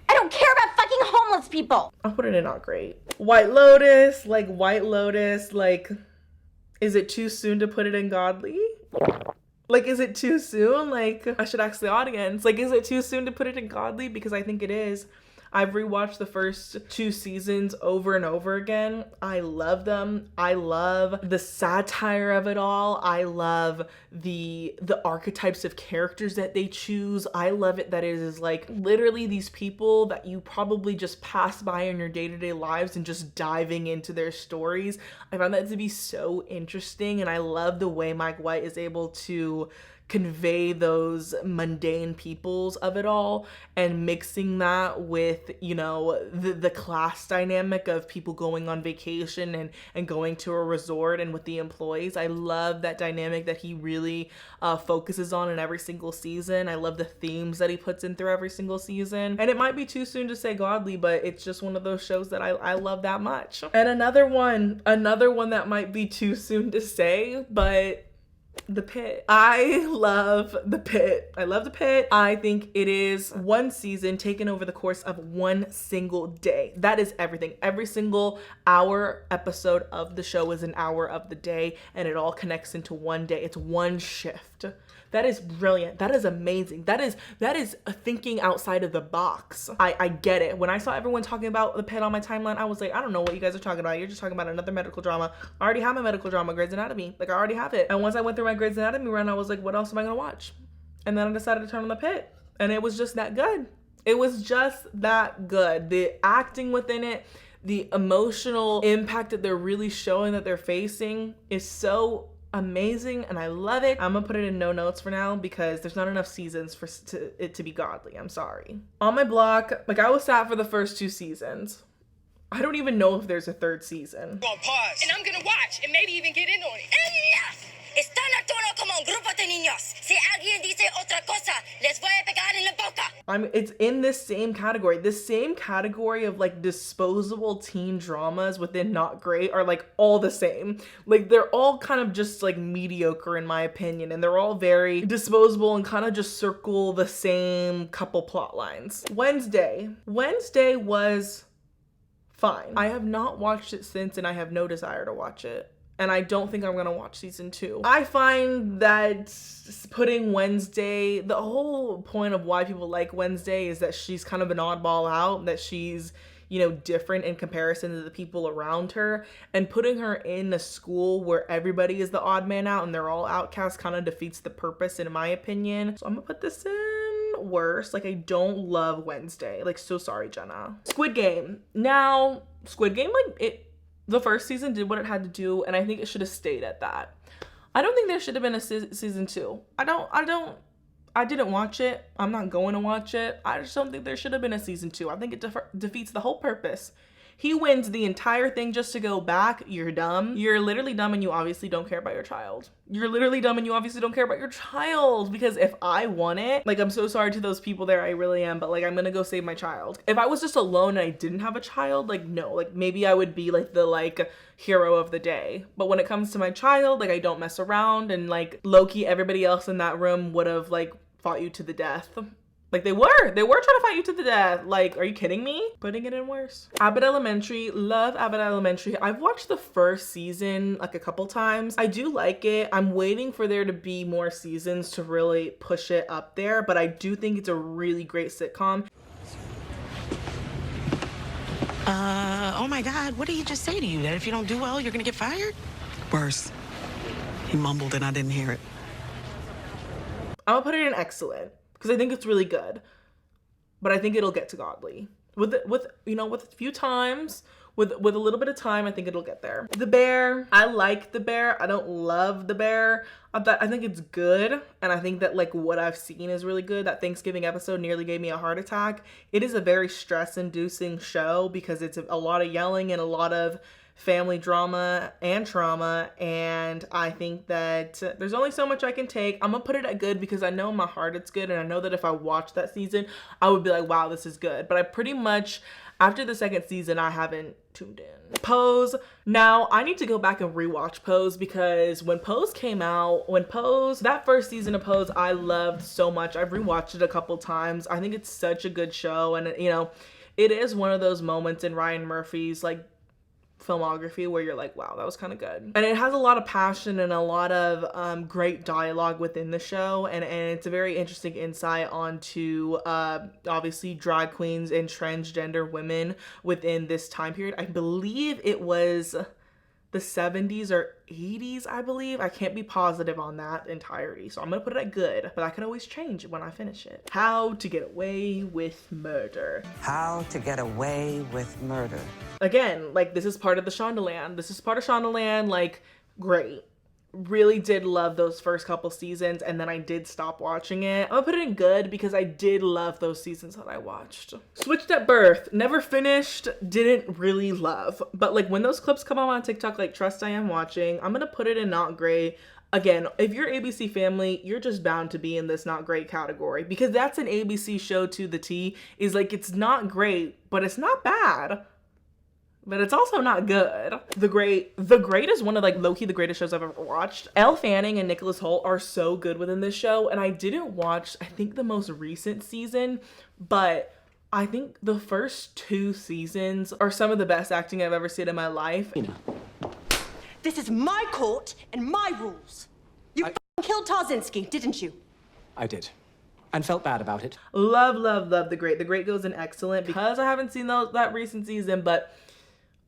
H: I don't care about fucking homeless people.
A: I'll put it in not great. White Lotus, like, is it too soon to put it in godly? Like, is it too soon? Like, I should ask the audience. Like, is it too soon to put it in godly? Because I think it is. I've rewatched the first 2 seasons over and over again. I love them. I love the satire of it all. I love the archetypes of characters that they choose. I love it that it is like literally these people that you probably just pass by in your day-to-day lives and just diving into their stories. I found that to be so interesting, and I love the way Mike White is able to convey those mundane peoples of it all and mixing that with, you know, the class dynamic of people going on vacation and going to a resort and with the employees. I love that dynamic that he really focuses on in every single season. I love the themes that he puts in through every single season. And it might be too soon to say godly, but it's just one of those shows that I love that much. And another one that might be too soon to say, but The Pit. I love The Pit. I love The Pit. I think it is one season taken over the course of one single day. That is everything. Every single hour episode of the show is an hour of the day, and it all connects into one day. It's one shift. That is brilliant. That is amazing. That is a thinking outside of the box. I get it. When I saw everyone talking about The Pit on my timeline, I was like, I don't know what you guys are talking about. You're just talking about another medical drama. I already have my medical drama, Grey's Anatomy. Like, I already have it. And once I went through my Grey's Anatomy run, I was like, what else am I gonna watch? And then I decided to turn on The Pit. And it was just that good. It was just that good. The acting within it, the emotional impact that they're really showing that they're facing is so amazing, and I love it. I'm gonna put it in no notes for now because there's not enough seasons for it to be godly. I'm sorry. On my block, like, I was sad for the first 2 seasons. I don't even know if there's a 3rd season.
I: Go on, pause. And I'm gonna watch and maybe even get in on it. Enough! Están actuando como un grupo de niños. Si alguien dice otra cosa, les voy a pegar en la boca.
A: It's in this same category of like disposable teen dramas within not great are like all the same. Like, they're all kind of just like mediocre in my opinion, and they're all very disposable and kind of just circle the same couple plot lines. Wednesday was fine. I have not watched it since, and I have no desire to watch it. and I don't think I'm gonna watch season 2. I find that putting Wednesday, the whole point of why people like Wednesday is that she's kind of an oddball out, that she's, you know, different in comparison to the people around her, and putting her in a school where everybody is the odd man out and they're all outcasts kind of defeats the purpose, in my opinion. So I'm gonna put this in worse. Like, I don't love Wednesday. Like, so sorry, Jenna. Squid Game. Now, Squid Game, like, the first season did what it had to do, and I think it should have stayed at that. I don't think there should have been a season 2. I didn't watch it. I'm not going to watch it. I just don't think there should have been a season 2. I think it defeats the whole purpose. He wins the entire thing just to go back. You're dumb. You're literally dumb, and you obviously don't care about your child. You're literally dumb, and you obviously don't care about your child, because if I won it, like, I'm so sorry to those people there, I really am, but like, I'm gonna go save my child. If I was just alone and I didn't have a child, like, no, like, maybe I would be like the like hero of the day. But when it comes to my child, like, I don't mess around, and like, low-key everybody else in that room would have like fought you to the death. Like, they were trying to fight you to the death. Like, are you kidding me? Putting it in worse. Abbott Elementary, love Abbott Elementary. I've watched the first season like a couple times. I do like it. I'm waiting for there to be more seasons to really push it up there, but I do think it's a really great sitcom.
J: Oh my God, what did he just say to you? That if you don't do well, you're gonna get fired? Worse. He mumbled and I didn't hear it.
A: I'm gonna put it in excellent, because I think it's really good, but I think it'll get to godly with a few times, with a little bit of time. I think it'll get there. The Bear, I like The Bear. I don't love The Bear. I think it's good, and I think that like what I've seen is really good. That Thanksgiving episode nearly gave me a heart attack. It is a very stress-inducing show because it's a lot of yelling and a lot of family drama and trauma, and I think that there's only so much I can take. I'm gonna put it at good because I know in my heart it's good, and I know that if I watched that season I would be like, wow, this is good. But I pretty much, after the second season, I haven't tuned in. Pose. Now I need to go back and rewatch Pose, because when Pose came out, that first season of Pose, I loved so much. I've rewatched it a couple times. I think it's such a good show, and you know, it is one of those moments in Ryan Murphy's like filmography where you're like, wow, that was kind of good. And it has a lot of passion and a lot of great dialogue within the show, and it's a very interesting insight onto obviously drag queens and transgender women within this time period. I believe it was the 70s or 80s, I believe. I can't be positive on that entirety, so I'm gonna put it at good, but I could always change it when I finish it. How to Get Away with Murder.
J: How to Get Away with Murder.
A: Again, like, this is part of the Shondaland. This is part of Shondaland, like, great. Really did love those first couple seasons, and then I did stop watching it. I'm gonna put it in good because I did love those seasons that I watched. Switched at Birth, never finished, didn't really love. But like, when those clips come out on TikTok, like, trust I am watching, I'm gonna put it in not great. Again, if you're ABC Family, you're just bound to be in this not great category, because that's an ABC show to the T. Is like, it's not great, but it's not bad, but it's also not good. The Great is one of like low-key the greatest shows I've ever watched. Elle Fanning and Nicholas Hoult are so good within this show, and I didn't watch, I think, the most recent season, but I think the first 2 seasons are some of the best acting I've ever seen in my life.
G: You know, this is my court and my rules. You killed Tarzinski, didn't you?
C: I did. And felt bad about it.
A: Love, love, love The Great. The Great goes in excellent because I haven't seen that recent season, but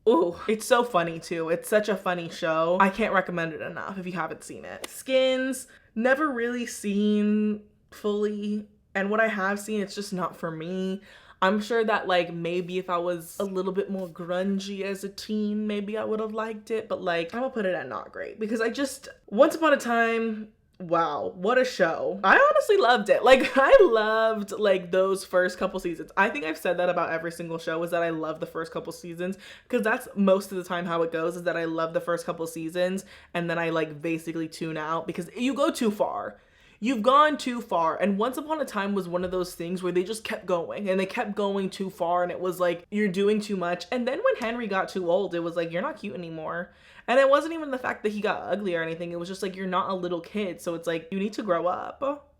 A: ooh, it's so funny too. It's such a funny show. I can't recommend it enough if you haven't seen it. Skins, never really seen fully, and what I have seen, it's just not for me. I'm sure that like maybe if I was a little bit more grungy as a teen, maybe I would have liked it, but like, I'm gonna put it at not great because I just, Once Upon a Time, wow, what a show. I honestly loved it. Like, I loved like those first couple seasons. I think I've said that about every single show, is that I love the first couple seasons, because that's most of the time how it goes, is that I love the first couple seasons and then I like basically tune out because you go too far. You've gone too far. And Once Upon a Time was one of those things where they just kept going and they kept going too far, and it was like, you're doing too much. And then when Henry got too old, it was like, you're not cute anymore. And it wasn't even the fact that he got ugly or anything. It was just like, you're not a little kid. So it's like, you need to grow up.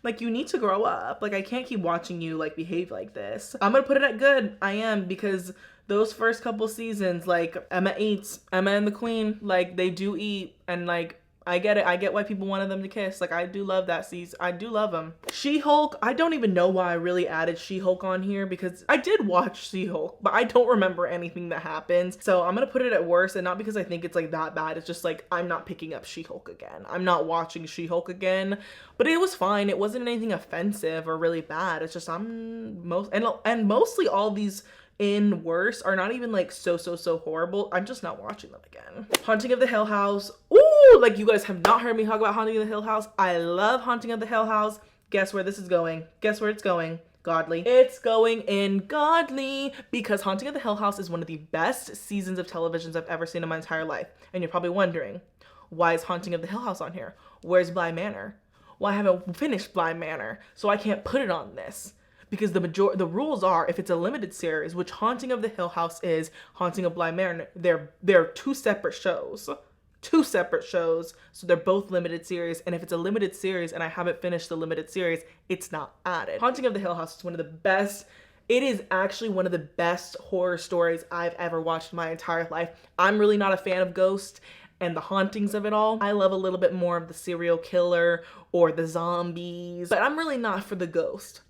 A: Like, you need to grow up. Like, I can't keep watching you like behave like this. I'm gonna put it at good. I am, because those first couple seasons, like Emma eats, Emma and the Queen, like they do eat, and like I get it. I get why people wanted them to kiss. Like I do love that season. I do love them. She-Hulk, I don't even know why I really added She-Hulk on here because I did watch She-Hulk, but I don't remember anything that happens. So I'm gonna put it at worst, and not because I think it's like that bad. It's just like I'm not picking up She-Hulk again. I'm not watching She-Hulk again. But it was fine. It wasn't anything offensive or really bad. It's just mostly all these in worse are not even like so horrible. I'm just not watching them again. Haunting of the Hill House. Ooh, like you guys have not heard me talk about Haunting of the Hill House. I love Haunting of the Hill House. Guess where this is going? Guess where it's going? Godly. It's going in Godly because Haunting of the Hill House is one of the best seasons of televisions I've ever seen in my entire life. And you're probably wondering, why is Haunting of the Hill House on here? Where's Bly Manor? Well, I haven't finished Bly Manor, so I can't put it on this. Because the rules are, if it's a limited series, which Haunting of the Hill House is, Haunting of Bly Manor, they're two separate shows. Two separate shows, so they're both limited series, and if it's a limited series and I haven't finished the limited series, it's not added. Haunting of the Hill House is one of the best, it is actually one of the best horror stories I've ever watched in my entire life. I'm really not a fan of ghosts and the hauntings of it all. I love a little bit more of the serial killer or the zombies, but I'm really not for the ghost.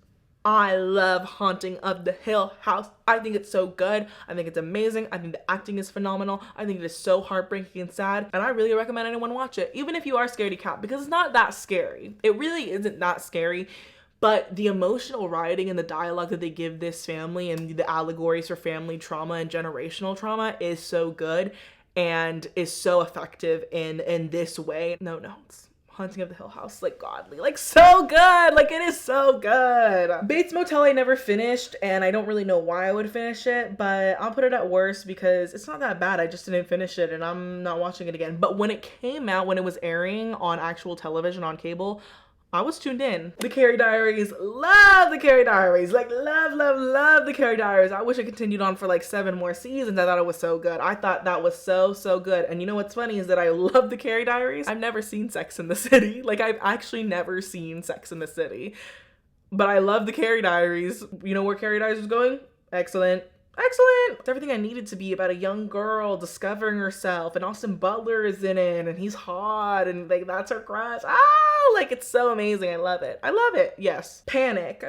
A: I love Haunting of the Hill House. I think it's so good. I think it's amazing. I think the acting is phenomenal. I think it is so heartbreaking and sad. And I really recommend anyone watch it, even if you are scaredy cat, because it's not that scary. It really isn't that scary. But the emotional writing and the dialogue that they give this family and the allegories for family trauma and generational trauma is so good and is so effective in this way. No notes. Haunting of the Hill House, like Godly, like so good, like it is so good. Bates Motel I never finished, and I don't really know why I would finish it, but I'll put it at worst because it's not that bad. I just didn't finish it and I'm not watching it again. But when it came out, when it was airing on actual television on cable, I was tuned in. The Carrie Diaries, love the Carrie Diaries. Like love the Carrie Diaries. I wish it continued on for like 7 more seasons. I thought it was so good. I thought that was so good. And you know what's funny is that I love the Carrie Diaries. I've never seen Sex in the City. Like I've actually never seen Sex in the City. But I love the Carrie Diaries. You know where Carrie Diaries is going? Excellent. Excellent. It's everything I needed to be about a young girl discovering herself, and Austin Butler is in it and he's hot and like that's her crush. Like it's so amazing. I love it. I love it. Yes. Panic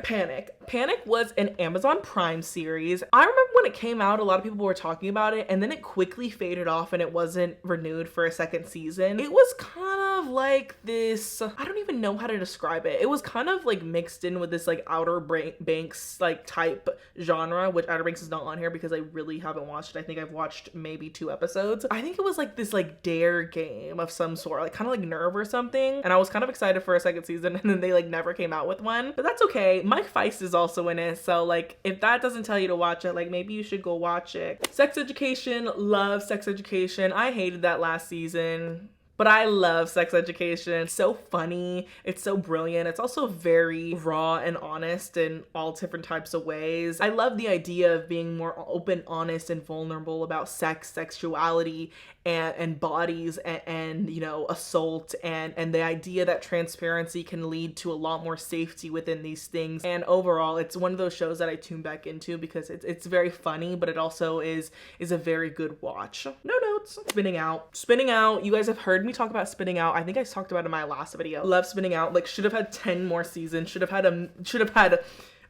A: was an Amazon Prime series. I remember when it came out, a lot of people were talking about it, and then it quickly faded off and it wasn't renewed for a second season. It was kind of like this, I don't even know how to describe it. It was kind of like mixed in with this like Outer Banks like type genre, which Outer Banks is not on here because I really haven't watched it. I think I've watched maybe 2 episodes. I think it was like this like dare game of some sort, like kind of like Nerve or something, and I was kind of excited for a second season, and then they like never came out with one, but that's okay. Mike Feist is also in it, so like if that doesn't tell you to watch it, like maybe you should go watch it. Sex Education, love Sex Education. I hated that last season, but I love Sex Education. It's so funny. It's so brilliant. It's also very raw and honest in all different types of ways. I love the idea of being more open, honest, and vulnerable about sex, sexuality, and bodies, and you know, assault, and the idea that transparency can lead to a lot more safety within these things. And overall, it's one of those shows that I tune back into because it's very funny, but it also is a very good watch. No notes. Spinning Out. You guys have heard me talk about Spinning Out. I think I talked about it in my last video. Love Spinning Out. Like should have had 10 more seasons. Should have had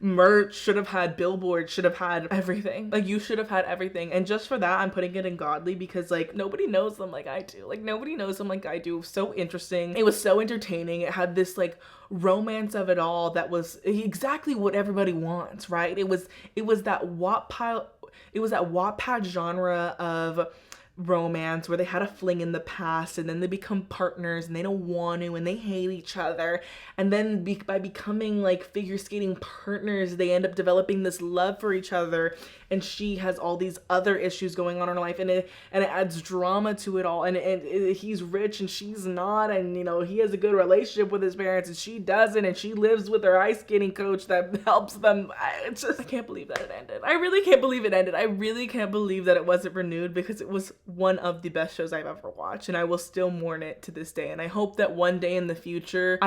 A: merch, should have had billboards, should have had everything. Like you should have had everything. And just for that, I'm putting it in Godly because like nobody knows them like I do. Like nobody knows them like I do. So interesting. It was so entertaining. It had this like romance of it all that was exactly what everybody wants, right? It was that Wattpad genre of romance where they had a fling in the past and then they become partners and they don't want to and they hate each other, and then by becoming like figure skating partners they end up developing this love for each other, and she has all these other issues going on in her life, and it adds drama to it all, and he's rich and she's not, and you know he has a good relationship with his parents and she doesn't, and she lives with her ice skating coach that helps them. I can't believe that it ended. I really can't believe it ended. I really can't believe that it wasn't renewed because it was one of the best shows I've ever watched, and I will still mourn it to this day. And I hope that one day in the future,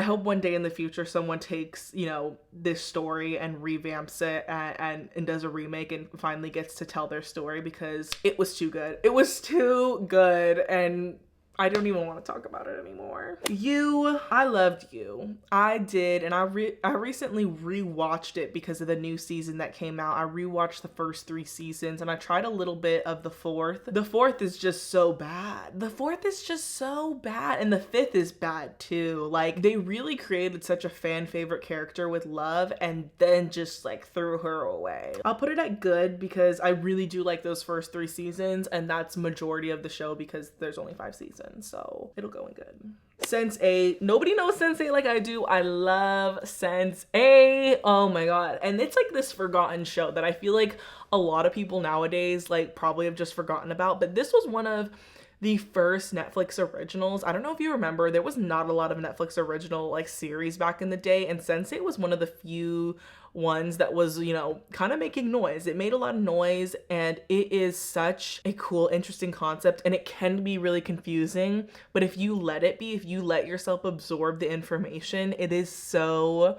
A: someone takes, you know, this story and revamps it and does a remake and finally gets to tell their story, because it was too good. It was too good, and I don't even want to talk about it anymore. You, I loved You. I did, and I recently rewatched it because of the new season that came out. I rewatched the first 3 seasons, and I tried a little bit of the 4th. The 4th is just so bad. The 4th is just so bad, and the 5th is bad too. Like, they really created such a fan favorite character with Love, and then just like threw her away. I'll put it at good because I really do like those first 3 seasons, and that's majority of the show because there's only 5 seasons. So it'll go in good. Sense8. Nobody knows Sense8 like I do. I love Sense8. Oh my god. And it's like this forgotten show that I feel like a lot of people nowadays like probably have just forgotten about. But this was one of the first Netflix originals. I don't know if you remember, there was not a lot of Netflix original like series back in the day, and Sense8 was one of the few ones that was, you know, kind of making noise. It made a lot of noise, and it is such a cool, interesting concept, and it can be really confusing, but if you let it be, if you let yourself absorb the information, it is so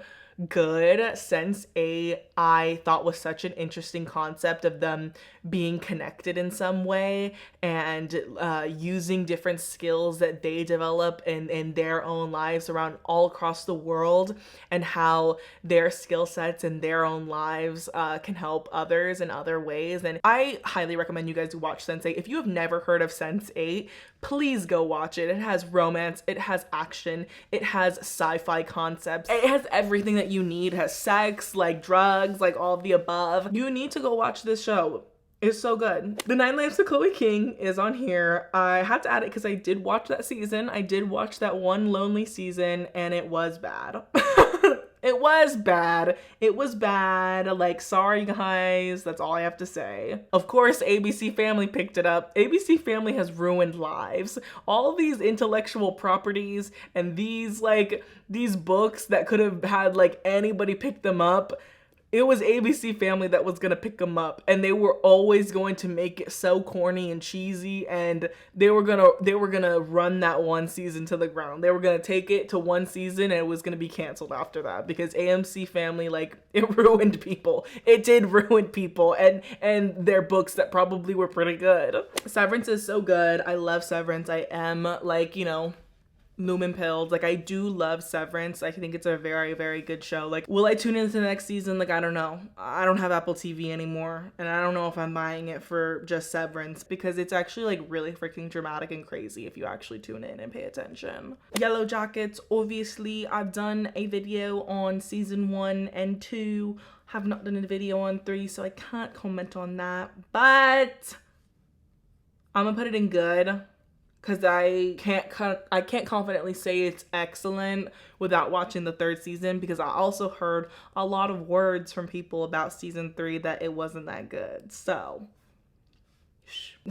A: good. Sense8 I thought was such an interesting concept of them being connected in some way and using different skills that they develop in their own lives around all across the world, and how their skill sets and their own lives can help others in other ways. And I highly recommend you guys to watch Sense8. If you have never heard of Sense8, please go watch it. It has romance, it has action, it has sci-fi concepts, it has everything that you need. It has sex, like drugs, like all of the above. You need to go watch this show. It's so good. The 9 Lives of Chloe King is on here. I had to add it because I did watch that season. I did watch that one lonely season, and it was bad. It was bad. It was bad. Like, sorry guys, that's all I have to say. Of course, ABC Family picked it up. ABC Family has ruined lives. All of these intellectual properties and these books that could have had like anybody pick them up, it was ABC Family that was gonna pick them up, and they were always going to make it so corny and cheesy, and they were gonna run that one season to the ground. They were gonna take it to one season, and it was gonna be canceled after that, because AMC Family, like, it ruined people. It did ruin people and their books that probably were pretty good. Severance is so good. I love Severance. I am, like, you know, Lumen pilled. Like, I do love Severance. I think it's a very, very good show. Like, will I tune into the next season? Like, I don't know. I don't have Apple TV anymore, and I don't know if I'm buying it for just Severance, because it's actually like really freaking dramatic and crazy if you actually tune in and pay attention. Yellow Jackets, obviously I've done a video on season 1 and 2. Have not done a video on 3, so I can't comment on that, but I'm gonna put it in good, because I can't confidently say it's excellent without watching the 3rd season, because I also heard a lot of words from people about season 3 that it wasn't that good. So,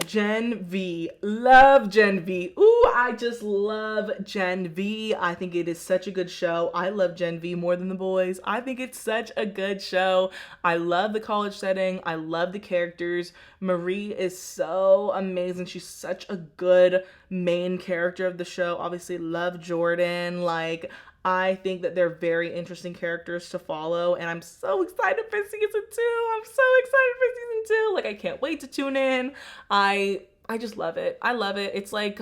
A: Gen V. Love Gen V. Ooh, I just love Gen V. I think it is such a good show. I love Gen V more than the boys. I think it's such a good show. I love the college setting. I love the characters. Marie is so amazing. She's such a good main character of the show. Obviously, love Jordan. Like, I think that they're very interesting characters to follow, and I'm so excited for season 2. I'm so excited for season 2. Like, I can't wait to tune in. I just love it. I love it. It's like,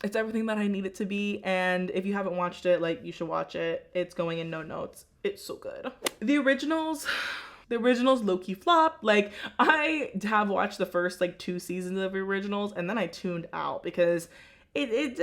A: it's everything that I need it to be, and if you haven't watched it, like, you should watch it. It's going in no notes. It's so good. The originals low-key flop. Like, I have watched the first like 2 seasons of the originals, and then I tuned out because it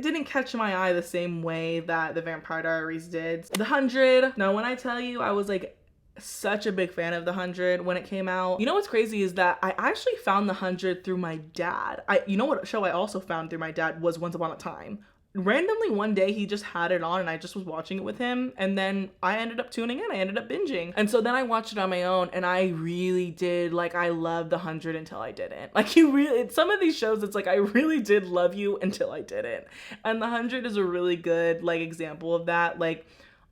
A: didn't catch my eye the same way that the Vampire Diaries did. The 100. Now, when I tell you I was like such a big fan of The 100 when it came out. You know what's crazy is that I actually found The 100 through my dad. You know what show I also found through my dad was Once Upon a Time. Randomly one day he just had it on and I just was watching it with him, and then I ended up tuning in. I ended up binging, and so then I watched it on my own, and I really did, like, I loved The 100 until I didn't. Like, some of these shows, it's like I really did love you until I didn't, and The 100 is a really good like example of that. Like,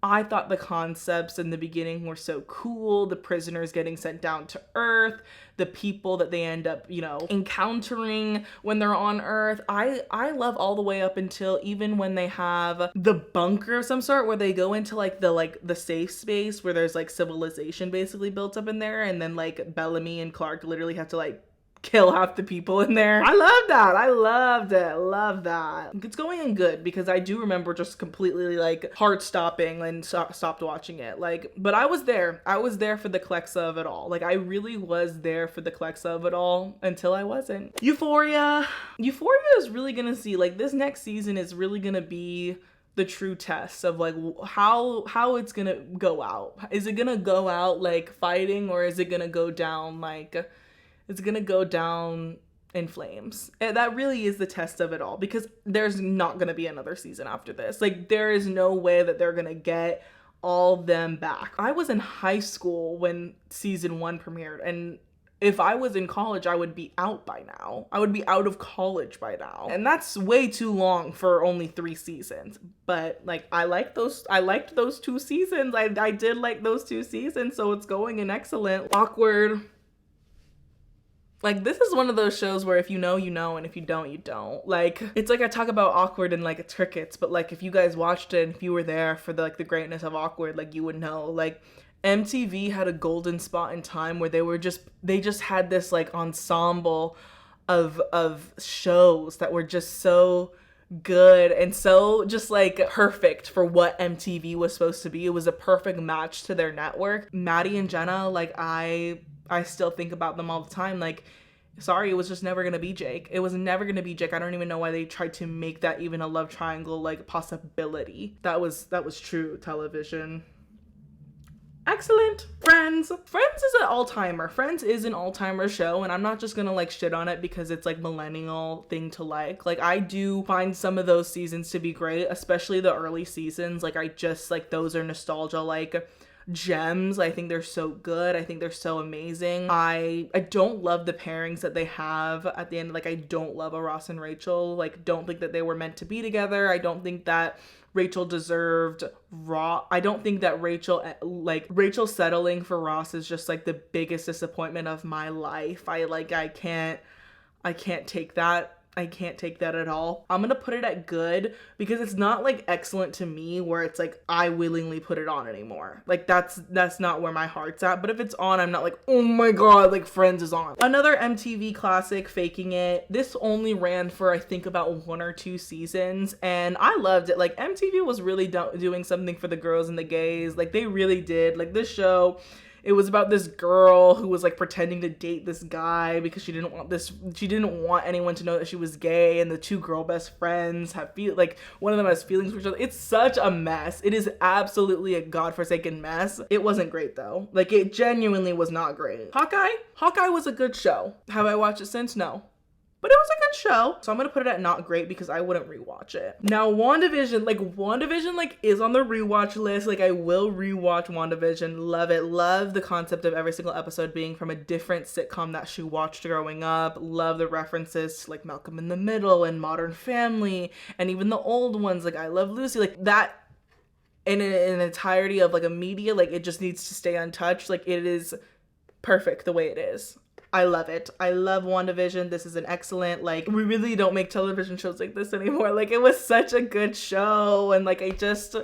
A: I thought the concepts in the beginning were so cool. The prisoners getting sent down to Earth, the people that they end up, you know, encountering when they're on Earth. I love all the way up until even when they have the bunker of some sort where they go into like the safe space where there's like civilization basically built up in there, and then like Bellamy and Clark literally have to like kill half the people in there. I love that. I loved it. Love that. It's going in good because I do remember just completely like heart stopping and stopped watching it. Like, but I was there. I was there for the Clexa of it all. Like, I really was there for the Clexa of it all until I wasn't. Euphoria. Euphoria is really gonna see, like, this next season is really gonna be the true test of like how it's gonna go out. Is it gonna go out like fighting, or is it gonna go down like it's gonna go down in flames? And that really is the test of it all, because there's not gonna be another season after this. Like, there is no way that they're gonna get all them back. I was in high school when season 1 premiered, and if I was in college, I would be out by now. I would be out of college by now. And that's way too long for only 3 seasons. But like, I liked those 2 seasons. I did like those 2 seasons, so it's going in excellent. Awkward. Like, this is one of those shows where if you know, you know, and if you don't, you don't. Like, it's like I talk about Awkward and like Crickets, but like if you guys watched it and if you were there for the greatness of Awkward, like you would know. Like, MTV had a golden spot in time where they just had this like ensemble of shows that were just so good and so just like perfect for what MTV was supposed to be. It was a perfect match to their network. Maddie and Jenna, like I still think about them all the time. Like, sorry, it was just never gonna be Jake. It was never gonna be Jake. I don't even know why they tried to make that even a love triangle like possibility. That was true television. Excellent. Friends is an all-timer. Friends is an all-timer show, and I'm not just gonna like shit on it because it's like millennial thing to like. Like, I do find some of those seasons to be great, especially the early seasons. Like, I just like, those are nostalgia like gems. I think they're so good. I think they're so amazing. I don't love the pairings that they have at the end. Like, I don't love a Ross and Rachel. Like, don't think that they were meant to be together. I don't think that Rachel deserved Ross. I don't think that Rachel settling for Ross is just like the biggest disappointment of my life. I can't take that. I can't take that at all. I'm gonna put it at good because it's not like excellent to me where it's like I willingly put it on anymore. Like, that's not where my heart's at. But if it's on, I'm not like, oh my god, like Friends is on. Another MTV classic, Faking It. This only ran for I think about 1 or 2 seasons, and I loved it. Like, MTV was really doing something for the girls and the gays. Like, they really did. Like, this show, it was about this girl who was like pretending to date this guy because she didn't want anyone to know that she was gay, and the 2 girl best friends one of them has feelings for each other. It's such a mess. It is absolutely a godforsaken mess. It wasn't great though. Like, it genuinely was not great. Hawkeye was a good show. Have I watched it since? No. But it was a good show. So I'm gonna put it at not great because I wouldn't rewatch it. Now, WandaVision is on the rewatch list. Like, I will rewatch WandaVision. Love it. Love the concept of every single episode being from a different sitcom that she watched growing up. Love the references to like Malcolm in the Middle and Modern Family, and even the old ones like I Love Lucy. Like, that in an entirety of like a media, like, it just needs to stay untouched. Like, it is perfect the way it is. I love it. I love WandaVision. This is an excellent, like, we really don't make television shows like this anymore. Like, it was such a good show, and like,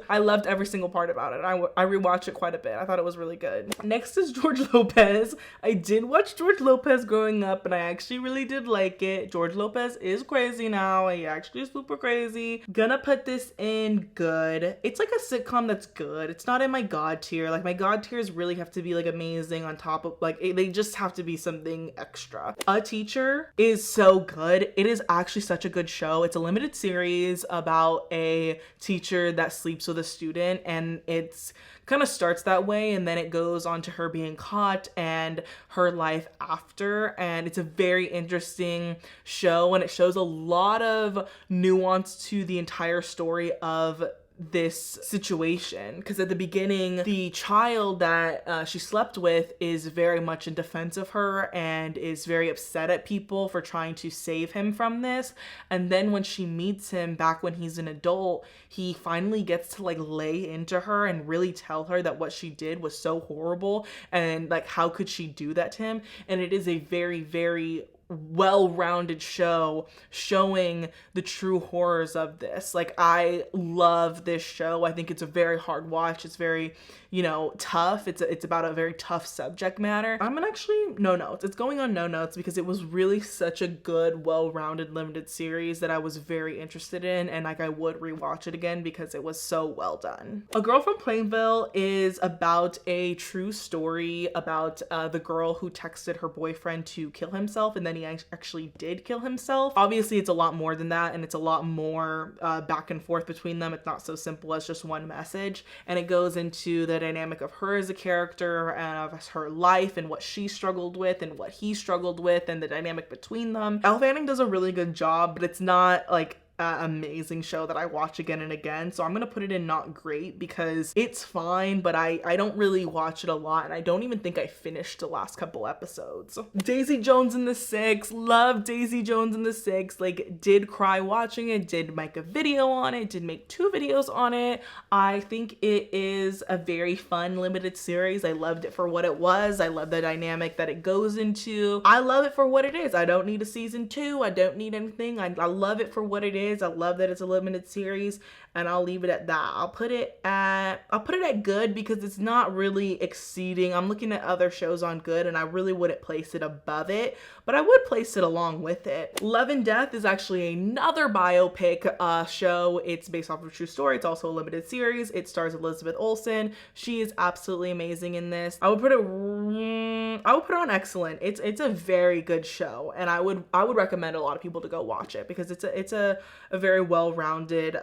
A: I loved every single part about it. I rewatched it quite a bit. I thought it was really good. Next is George Lopez. I did watch George Lopez growing up, and I actually really did like it. George Lopez is crazy now. He actually is super crazy. Gonna put this in good. It's like a sitcom that's good. It's not in my god tier. Like, my god tiers really have to be like amazing on top of like, they just have to be something extra. A Teacher is so good. It is actually such a good show. It's a limited series about a teacher that sleeps with a student, and it's kind of starts that way, and then it goes on to her being caught and her life after. And it's a very interesting show, and it shows a lot of nuance to the entire story of this situation, because at the beginning the child that she slept with is very much in defense of her and is very upset at people for trying to save him from this. And then when she meets him back when he's an adult, he finally gets to like lay into her and really tell her that what she did was so horrible and like how could she do that to him. And it is a very, very well-rounded show showing the true horrors of this. Like, I love this show. I think it's a very hard watch. It's very, you know, tough. It's about a very tough subject matter. I'm gonna actually no notes. It's going on no notes because it was really such a good, well-rounded limited series that I was very interested in, and like I would rewatch it again because it was so well done. A Girl from Plainville is about a true story about the girl who texted her boyfriend to kill himself, and then he actually did kill himself. Obviously, it's a lot more than that, and it's a lot more back and forth between them. It's not so simple as just one message, and it goes into the dynamic of her as a character and of her life and what she struggled with and what he struggled with and the dynamic between them. Elle Fanning does a really good job, but it's not like amazing show that I watch again and again, so I'm gonna put it in not great because it's fine, but I don't really watch it a lot, and I don't even think I finished the last couple episodes. Daisy Jones and the Six, love Daisy Jones and the Six, like did cry watching it, did make a video on it, did make 2 videos on it. I think it is a very fun limited series. I loved it for what it was. I love the dynamic that it goes into. I love it for what it is. I don't need a season 2. I don't need anything. I love it for what it is. I love that it's a limited series, and I'll leave it at that. I'll put it at good because it's not really exceeding. I'm looking at other shows on good, and I really wouldn't place it above it, but I would place it along with it. Love and Death is actually another biopic show. It's based off of a true story. It's also a limited series. It stars Elizabeth Olsen. She is absolutely amazing in this. I would put it on excellent. It's a very good show, and I would recommend a lot of people to go watch it because it's a very well-rounded,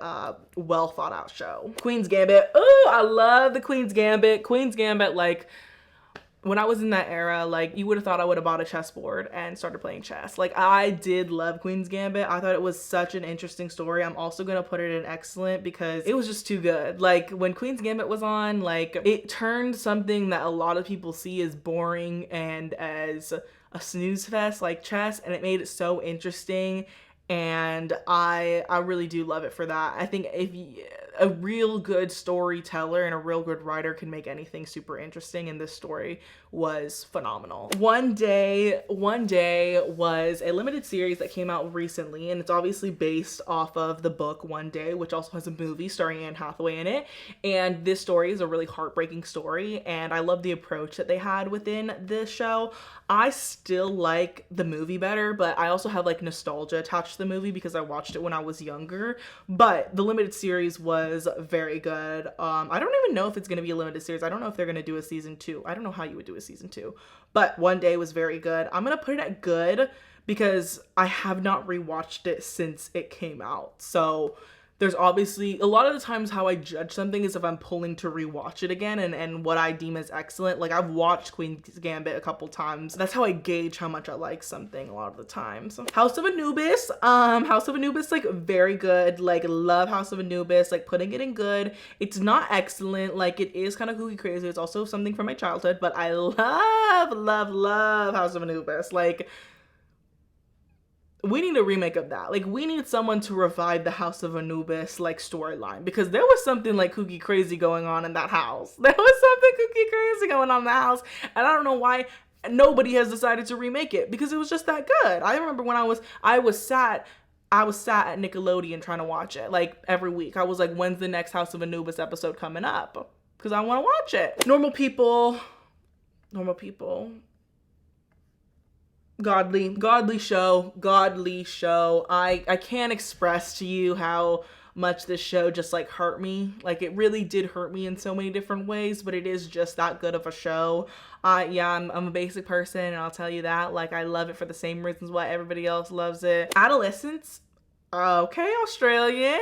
A: well thought out show. Queen's Gambit. Oh, I love the Queen's Gambit. Queen's Gambit, like when I was in that era, like you would have thought I would have bought a chessboard and started playing chess. Like I did love Queen's Gambit. I thought it was such an interesting story. I'm also gonna put it in excellent because it was just too good. Like when Queen's Gambit was on, like it turned something that a lot of people see as boring and as a snooze fest like chess, and it made it so interesting. And I really do love it for that. I think if a real good storyteller and a real good writer can make anything super interesting, and this story was phenomenal. One Day was a limited series that came out recently, and it's obviously based off of the book One Day, which also has a movie starring Anne Hathaway in it. And this story is a really heartbreaking story, and I love the approach that they had within this show. I still like the movie better, but I also have like nostalgia attached to the movie because I watched it when I was younger. But the limited series was very good. I don't even know if it's going to be a limited series. I don't know if they're going to do a season 2. I don't know how you would do a season 2, but One Day was very good. I'm going to put it at good because I have not rewatched it since it came out. So there's obviously a lot of the times how I judge something is if I'm pulling to rewatch it again and what I deem as excellent. Like I've watched Queen's Gambit a couple times. That's how I gauge how much I like something a lot of the times. House of Anubis. House of Anubis, like very good. Like love House of Anubis, like putting it in good. It's not excellent. Like it is kind of kooky crazy. It's also something from my childhood, but I love House of Anubis. Like we need a remake of that. Like we need someone to revive the House of Anubis like storyline, because there was something like kooky crazy going on in that house. There was something kooky crazy going on in the house, and I don't know why nobody has decided to remake it because it was just that good. I remember when I was sat at Nickelodeon trying to watch it like every week. I was like, when's the next House of Anubis episode coming up? Because I want to watch it. Normal People. Godly show. I can't express to you how much this show just like hurt me. Like it really did hurt me in so many different ways, but it is just that good of a show. Yeah, I'm a basic person, and I'll tell you that. Like I love it for the same reasons why everybody else loves it. Adolescence. Okay, Australian.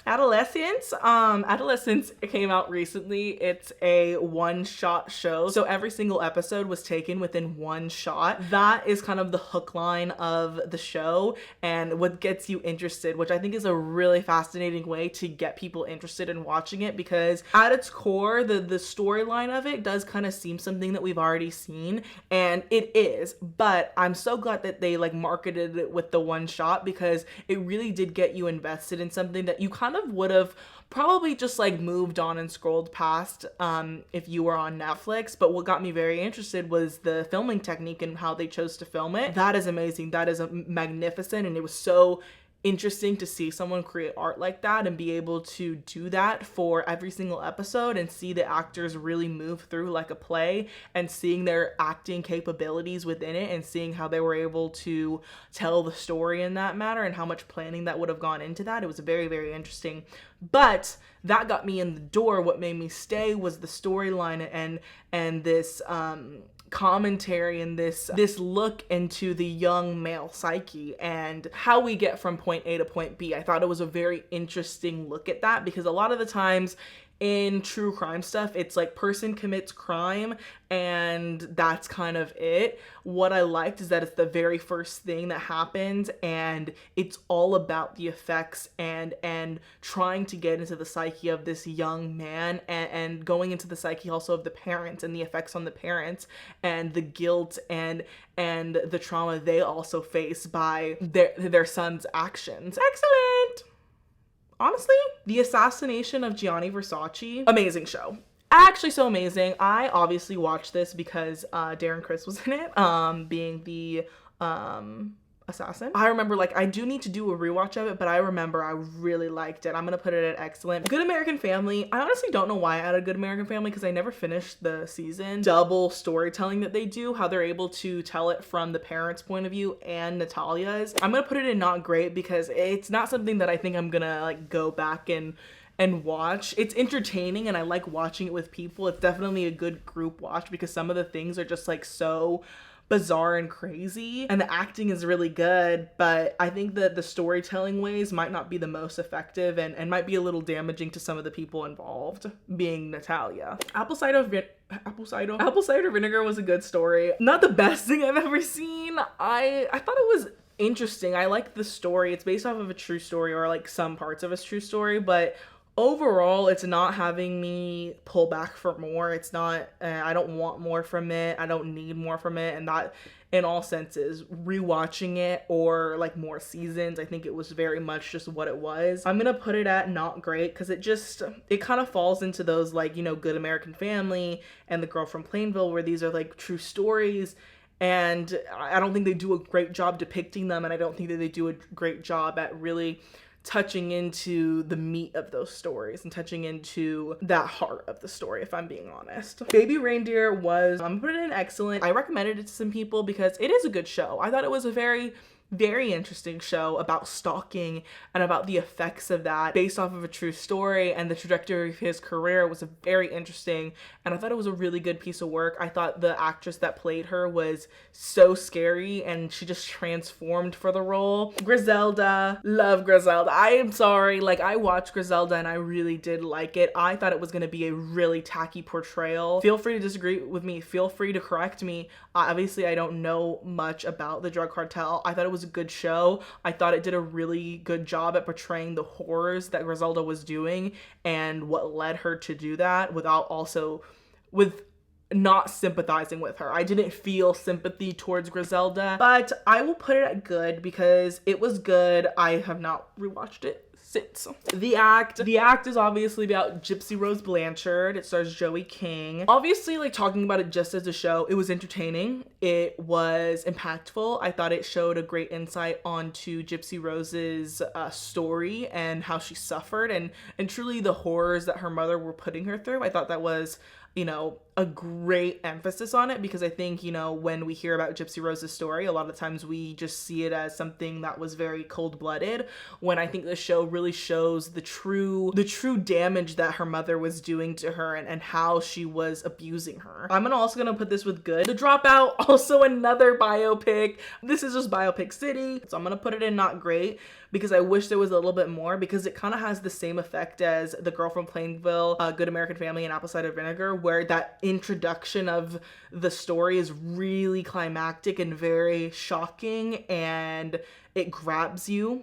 A: Adolescence. Adolescence came out recently. It's a one-shot show. So every single episode was taken within one shot. That is kind of the hook line of the show and what gets you interested, which I think is a really fascinating way to get people interested in watching it, because at its core, the storyline of it does kind of seem something that we've already seen, and it is, but I'm so glad that they like marketed it with the one shot, because it really did get you invested in something that you kind of would have probably just like moved on and scrolled past if you were on Netflix. But what got me very interested was the filming technique and how they chose to film it. That is amazing. That is magnificent, and it was so interesting to see someone create art like that and be able to do that for every single episode and see the actors really move through like a play, and seeing their acting capabilities within it and seeing how they were able to tell the story in that matter and how much planning that would have gone into that. It was very, very interesting. But that got me in the door. What made me stay was the storyline and this commentary and this look into the young male psyche and how we get from point A to point B. I thought it was a very interesting look at that, because a lot of the times in true crime stuff, it's like person commits crime and that's kind of it. What I liked is that it's the very first thing that happens, and it's all about the effects and trying to get into the psyche of this young man, and going into the psyche also of the parents and the effects on the parents and the guilt and the trauma they also face by their son's actions. Excellent. Honestly, the assassination of Gianni Versace, amazing show. Actually so amazing. I obviously watched this because Darren Criss was in it, being the assassin. I remember, like, I do need to do a rewatch of it, but I remember I really liked it. I'm gonna put it at excellent. Good American Family. I honestly don't know why I added Good American Family, because I never finished the season. Double storytelling that they do, how they're able to tell it from the parents' point of view and Natalia's. I'm gonna put it in not great, because it's not something that I think I'm gonna like go back and watch. It's entertaining and I like watching it with people. It's definitely a good group watch, because some of the things are just like so bizarre and crazy, and the acting is really good, but I think that the storytelling ways might not be the most effective and might be a little damaging to some of the people involved, being Natalia. Apple cider vinegar was a good story. Not the best thing I've ever seen. I thought it was interesting. I liked the story. It's based off of a true story, or like some parts of a true story, but overall, it's not having me pull back for more. It's not, I don't want more from it. I don't need more from it. And that, in all senses, rewatching it or like more seasons, I think it was very much just what it was. I'm gonna put it at not great, because it kind of falls into those, like, you know, Good American Family and The Girl from Plainville, where these are like true stories. And I don't think they do a great job depicting them. And I don't think that they do a great job at really touching into the meat of those stories and touching into that heart of the story, if I'm being honest. Baby Reindeer was, I'm putting it in excellent. I recommended it to some people because it is a good show. I thought it was a very, very interesting show about stalking and about the effects of that based off of a true story, and the trajectory of his career was very interesting, and I thought it was a really good piece of work. I thought the actress that played her was so scary, and she just transformed for the role. Griselda, love Griselda. I am sorry, like, I watched Griselda and I really did like it. I thought it was going to be a really tacky portrayal. Feel free to disagree with me, feel free to correct me. Obviously I don't know much about the drug cartel. I thought it was a good show. I thought it did a really good job at portraying the horrors that Griselda was doing and what led her to do that, with not sympathizing with her. I didn't feel sympathy towards Griselda, but I will put it at good because it was good. I have not rewatched it since. The Act is obviously about Gypsy Rose Blanchard. It stars Joey King. Obviously, like, talking about it just as a show, it was entertaining. It was impactful. I thought it showed a great insight onto Gypsy Rose's story and how she suffered and truly the horrors that her mother were putting her through. I thought that was you know, a great emphasis on it, because I think, you know, when we hear about Gypsy Rose's story, a lot of times we just see it as something that was very cold-blooded, when I think the show really shows the true damage that her mother was doing to her and how she was abusing her. I'm also gonna put this with good. The Dropout, also another biopic. This is just biopic city, so I'm gonna put it in not great, because I wish there was a little bit more, because it kind of has the same effect as The Girl from Plainville, Good American Family, and Apple Cider Vinegar, where that introduction of the story is really climactic and very shocking, and it grabs you.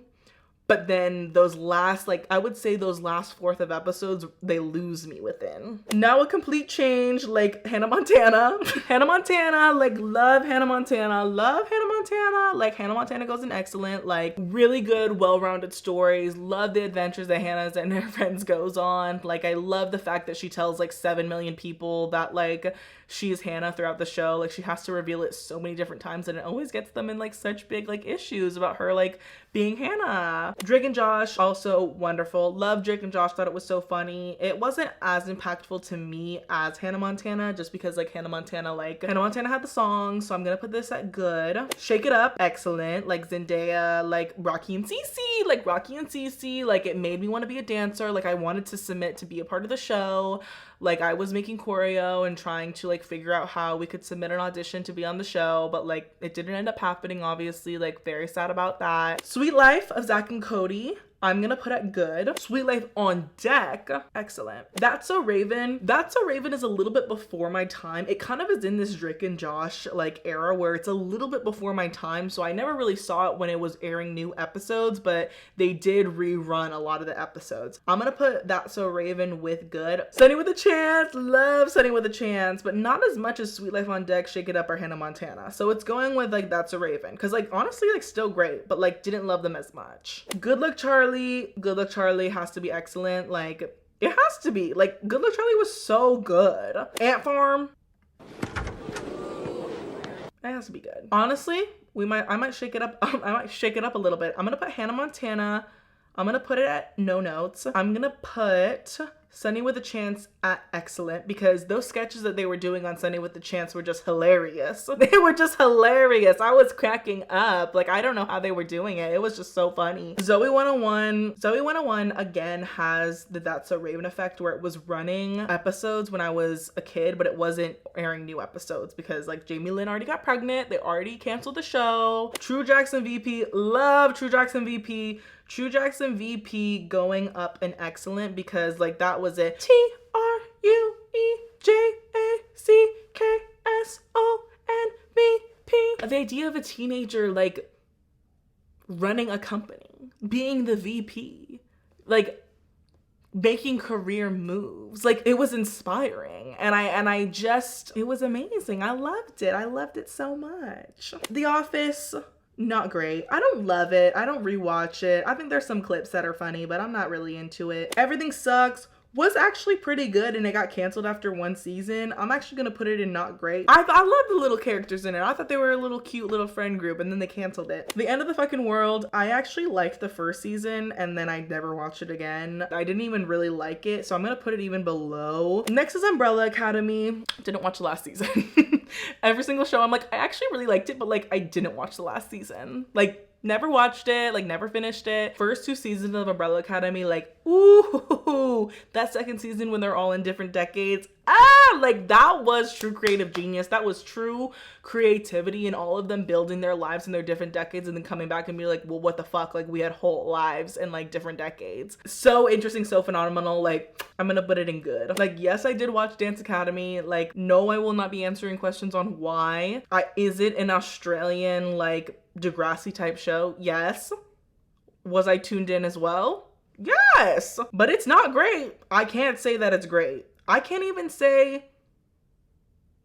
A: But then those last, like, I would say those last fourth of episodes, they lose me within. Now a complete change, like Hannah Montana. Hannah Montana, like, love Hannah Montana. Love Hannah Montana. Like, Hannah Montana goes in excellent, like, really good, well-rounded stories. Love the adventures that Hannah and her friends goes on. Like, I love the fact that she tells, like, 7 million people that, like, she is Hannah throughout the show. Like, she has to reveal it so many different times, and it always gets them in, like, such big, like, issues about her, like, being Hannah. Drake and Josh, also wonderful. Love Drake and Josh, thought it was so funny. It wasn't as impactful to me as Hannah Montana, just because, like, Hannah Montana had the song, so I'm gonna put this at good. Shake It Up, excellent. Like, Zendaya, like, Rocky and Cece, like, it made me want to be a dancer. Like, I wanted to submit to be a part of the show. Like, I was making choreo and trying to, like, figure out how we could submit an audition to be on the show, but, like, it didn't end up happening, obviously. Like, very sad about that. Sweet Life of Zach and Cody, I'm gonna put at good. Sweet Life on Deck, excellent. That's So Raven is a little bit before my time. It kind of is in this Drake and Josh, like, era where it's a little bit before my time, so I never really saw it when it was airing new episodes, but they did rerun a lot of the episodes. I'm gonna put That's So Raven with good. Sunny with a Chance, love Sunny with a Chance, but not as much as Sweet Life on Deck, Shake It Up, or Hannah Montana. So it's going with, like, That's So Raven, because, like, honestly, like, still great, but, like, didn't love them as much. Good Luck Charlie has to be excellent. Like, it has to be. Like, Good Luck Charlie was so good. Ant Farm, it has to be good. Honestly, I might shake it up. I might shake it up a little bit. I'm gonna put Hannah Montana. I'm gonna put it at no notes. I'm gonna put Sunny with a Chance at excellent, because those sketches that they were doing on Sunny with a Chance were just hilarious. They were just hilarious. I was cracking up. Like, I don't know how they were doing it. It was just so funny. Zoe 101 again has the That's So Raven effect, where it was running episodes when I was a kid, but it wasn't airing new episodes because, like, Jamie Lynn already got pregnant. They already canceled the show. True Jackson VP, love True Jackson VP. True Jackson VP going up and excellent, because, like, that was it. TRUEJACKSONVP. The idea of a teenager, like, running a company, being the VP, like, making career moves. Like, it was inspiring, and I just, it was amazing. I loved it so much. The Office, not great. I don't love it. I don't rewatch it. I think there's some clips that are funny, but I'm not really into it. Everything Sucks was actually pretty good, and it got canceled after 1 season. I'm actually gonna put it in not great. I love the little characters in it. I thought they were a little cute little friend group, and then they canceled it. The End of the Fucking World, I actually liked the first season, and then I never watched it again. I didn't even really like it, so I'm gonna put it even below. Next is Umbrella Academy. Didn't watch the last season. Every single show, I'm like, I actually really liked it, but, like, I didn't watch the last season. Like, never watched it, like, never finished it. First 2 seasons of Umbrella Academy, like, ooh, that second season when they're all in different decades, like, that was true creative genius. That was true creativity, and all of them building their lives in their different decades and then coming back and be like, well, what the fuck? Like, we had whole lives in, like, different decades. So interesting, so phenomenal. Like, I'm gonna put it in good. Like, yes, I did watch Dance Academy. Like, no, I will not be answering questions on why. Is it an Australian, like, Degrassi type show? Yes. Was I tuned in as well? Yes. But it's not great. I can't say that it's great. I can't even say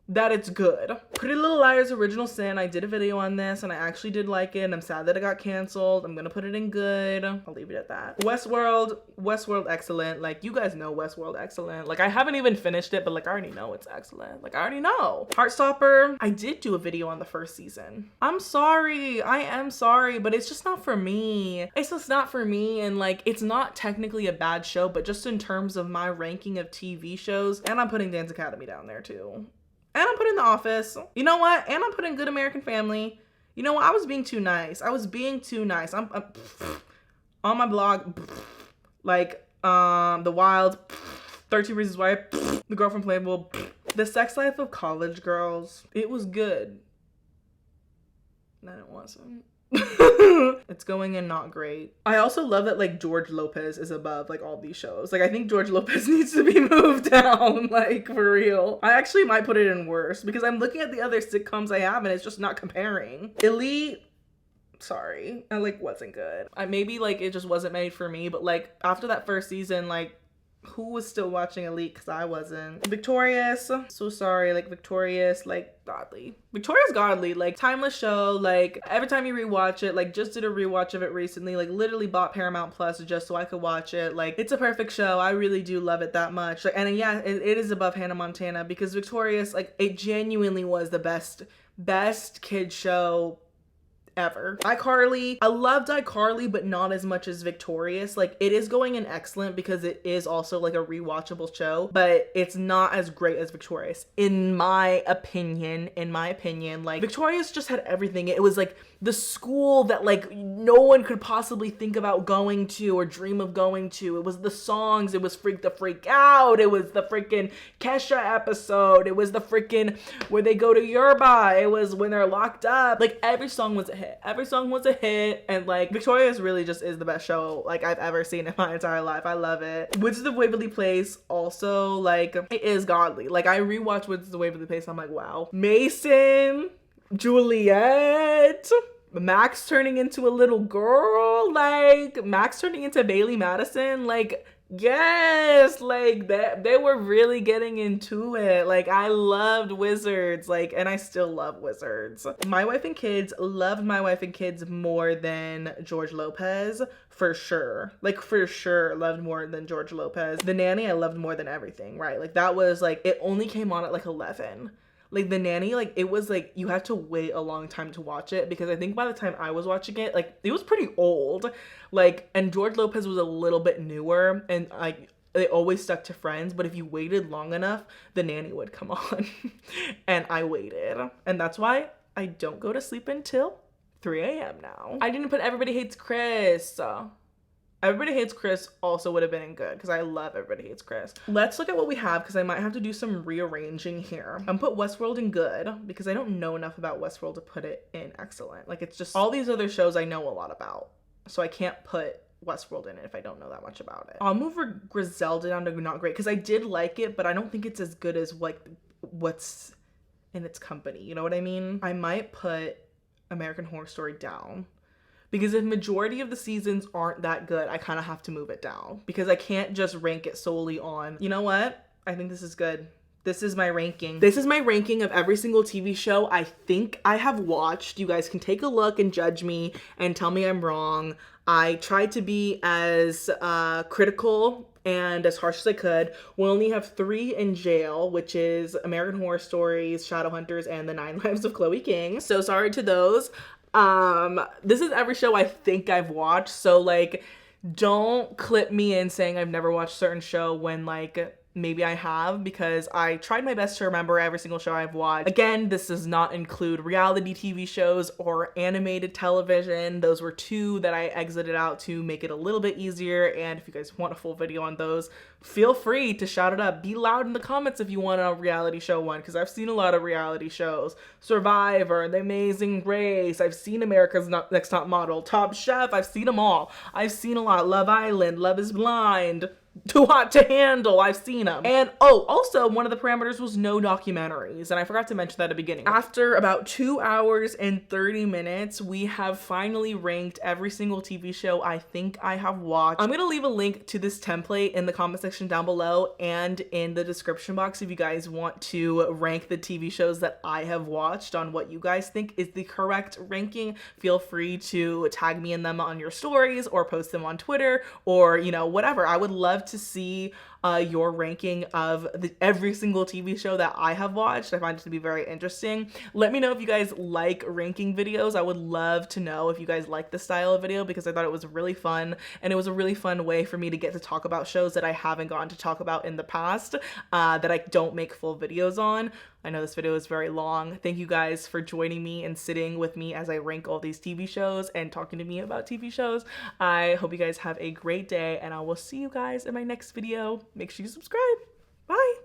A: that it's good. Pretty Little Liars Original Sin. I did a video on this and I actually did like it, and I'm sad that it got canceled. I'm gonna put it in good. I'll leave it at that. Westworld excellent. Like, you guys know Westworld excellent. Like, I haven't even finished it, but like I already know it's excellent. Like, I already know. Heartstopper, I did do a video on the first season. I'm sorry, I am sorry, but it's just not for me. It's just not for me, and like, it's not technically a bad show, but just in terms of my ranking of TV shows, and I'm putting Dance Academy down there too. And I'm putting The Office. You know what? And I'm putting Good American Family. You know what? I was being too nice. I was being too nice. I'm on my blog, like, The Wild, 13 Reasons Why, The Girl from Playboy, The Sex Life of College Girls. It was good. Then it wasn't. It's going in not great. I also love that like George Lopez is above like all these shows. Like, I think George Lopez needs to be moved down, like, for real. I actually might put it in worse because I'm looking at the other sitcoms I have and it's just not comparing. Elite, sorry, I like wasn't good. Maybe like it just wasn't made for me, but like after that first season, like, who was still watching Elite? Because I wasn't. Victorious, so sorry, like Victorious, like godly. Victorious godly, like timeless show. Like every time you rewatch it, like just did a rewatch of it recently, like literally bought Paramount Plus just so I could watch it. Like, it's a perfect show. I really do love it that much. Like, and yeah, it is above Hannah Montana because Victorious, like, it genuinely was the best kid show ever. iCarly, I loved iCarly, but not as much as Victorious. Like, it is going in excellent because it is also like a rewatchable show, but it's not as great as Victorious in my opinion. Like, Victorious just had everything. It was like the school that like no one could possibly think about going to or dream of going to. It was the songs, it was Freak the Freak Out, it was the freaking Kesha episode, it was the freaking where they go to Yerba, it was when they're locked up. Like, every song was a hit. Every song was a hit, and like Victorious really just is the best show like I've ever seen in my entire life. I love it. Wizards of Waverly Place also, like, it is godly. Like, I rewatched Wizards of Waverly Place, I'm like, wow. Mason, Juliet, Max turning into a little girl, like Max turning into Bailey Madison, like, yes, like that, they were really getting into it. Like, I loved Wizards, like, and I still love Wizards. My Wife and Kids, loved My Wife and Kids more than George Lopez, for sure. Like, for sure, loved more than George Lopez. The Nanny, I loved more than everything, right? Like, that was like, it only came on at like 11. Like, The Nanny, like, it was like you had to wait a long time to watch it because I think by the time I was watching it, like, it was pretty old. Like, and George Lopez was a little bit newer, and like they always stuck to Friends, but if you waited long enough, The Nanny would come on. And I waited, and that's why I don't go to sleep until 3 a.m. now. I didn't put Everybody Hates Chris. Everybody Hates Chris also would have been in good because I love Everybody Hates Chris. Let's look at what we have because I might have to do some rearranging here. I'm put Westworld in good because I don't know enough about Westworld to put it in excellent. Like, it's just all these other shows I know a lot about, so I can't put Westworld in it if I don't know that much about it. I'll move Griselda down to not great because I did like it, but I don't think it's as good as like what's in its company. You know what I mean? I might put American Horror Story down. Because if majority of the seasons aren't that good, I kind of have to move it down because I can't just rank it solely on, you know what? I think this is good. This is my ranking. This is my ranking of every single TV show I think I have watched. You guys can take a look and judge me and tell me I'm wrong. I tried to be as critical and as harsh as I could. We only have 3 in jail, which is American Horror Stories, Shadowhunters, and The 9 Lives of Chloe King. So sorry to those. This is every show I think I've watched, so like, don't clip me in saying I've never watched a certain show when like maybe I have, because I tried my best to remember every single show I've watched. Again, this does not include reality TV shows or animated television. Those were 2 that I exited out to make it a little bit easier, and if you guys want a full video on those, feel free to shout it up. Be loud in the comments if you want a reality show one, because I've seen a lot of reality shows. Survivor, The Amazing Race, I've seen America's Next Top Model, Top Chef, I've seen them all. I've seen a lot. Love Island, Love is Blind. too hot to handle. I've seen them. And oh, also one of the parameters was no documentaries. And I forgot to mention that at the beginning. After about 2 hours and 30 minutes, we have finally ranked every single TV show I think I have watched. I'm gonna leave a link to this template in the comment section down below and in the description box if you guys want to rank the TV shows that I have watched on what you guys think is the correct ranking. Feel free to tag me in them on your stories or post them on Twitter or, you know, whatever. I would love to see your ranking of every single TV show that I have watched. I find it to be very interesting. Let me know if you guys like ranking videos. I would love to know if you guys like this style of video because I thought it was really fun and it was a really fun way for me to get to talk about shows that I haven't gotten to talk about in the past that I don't make full videos on. I know this video is very long. Thank you guys for joining me and sitting with me as I rank all these TV shows and talking to me about TV shows. I hope you guys have a great day and I will see you guys in my next video. Make sure you subscribe.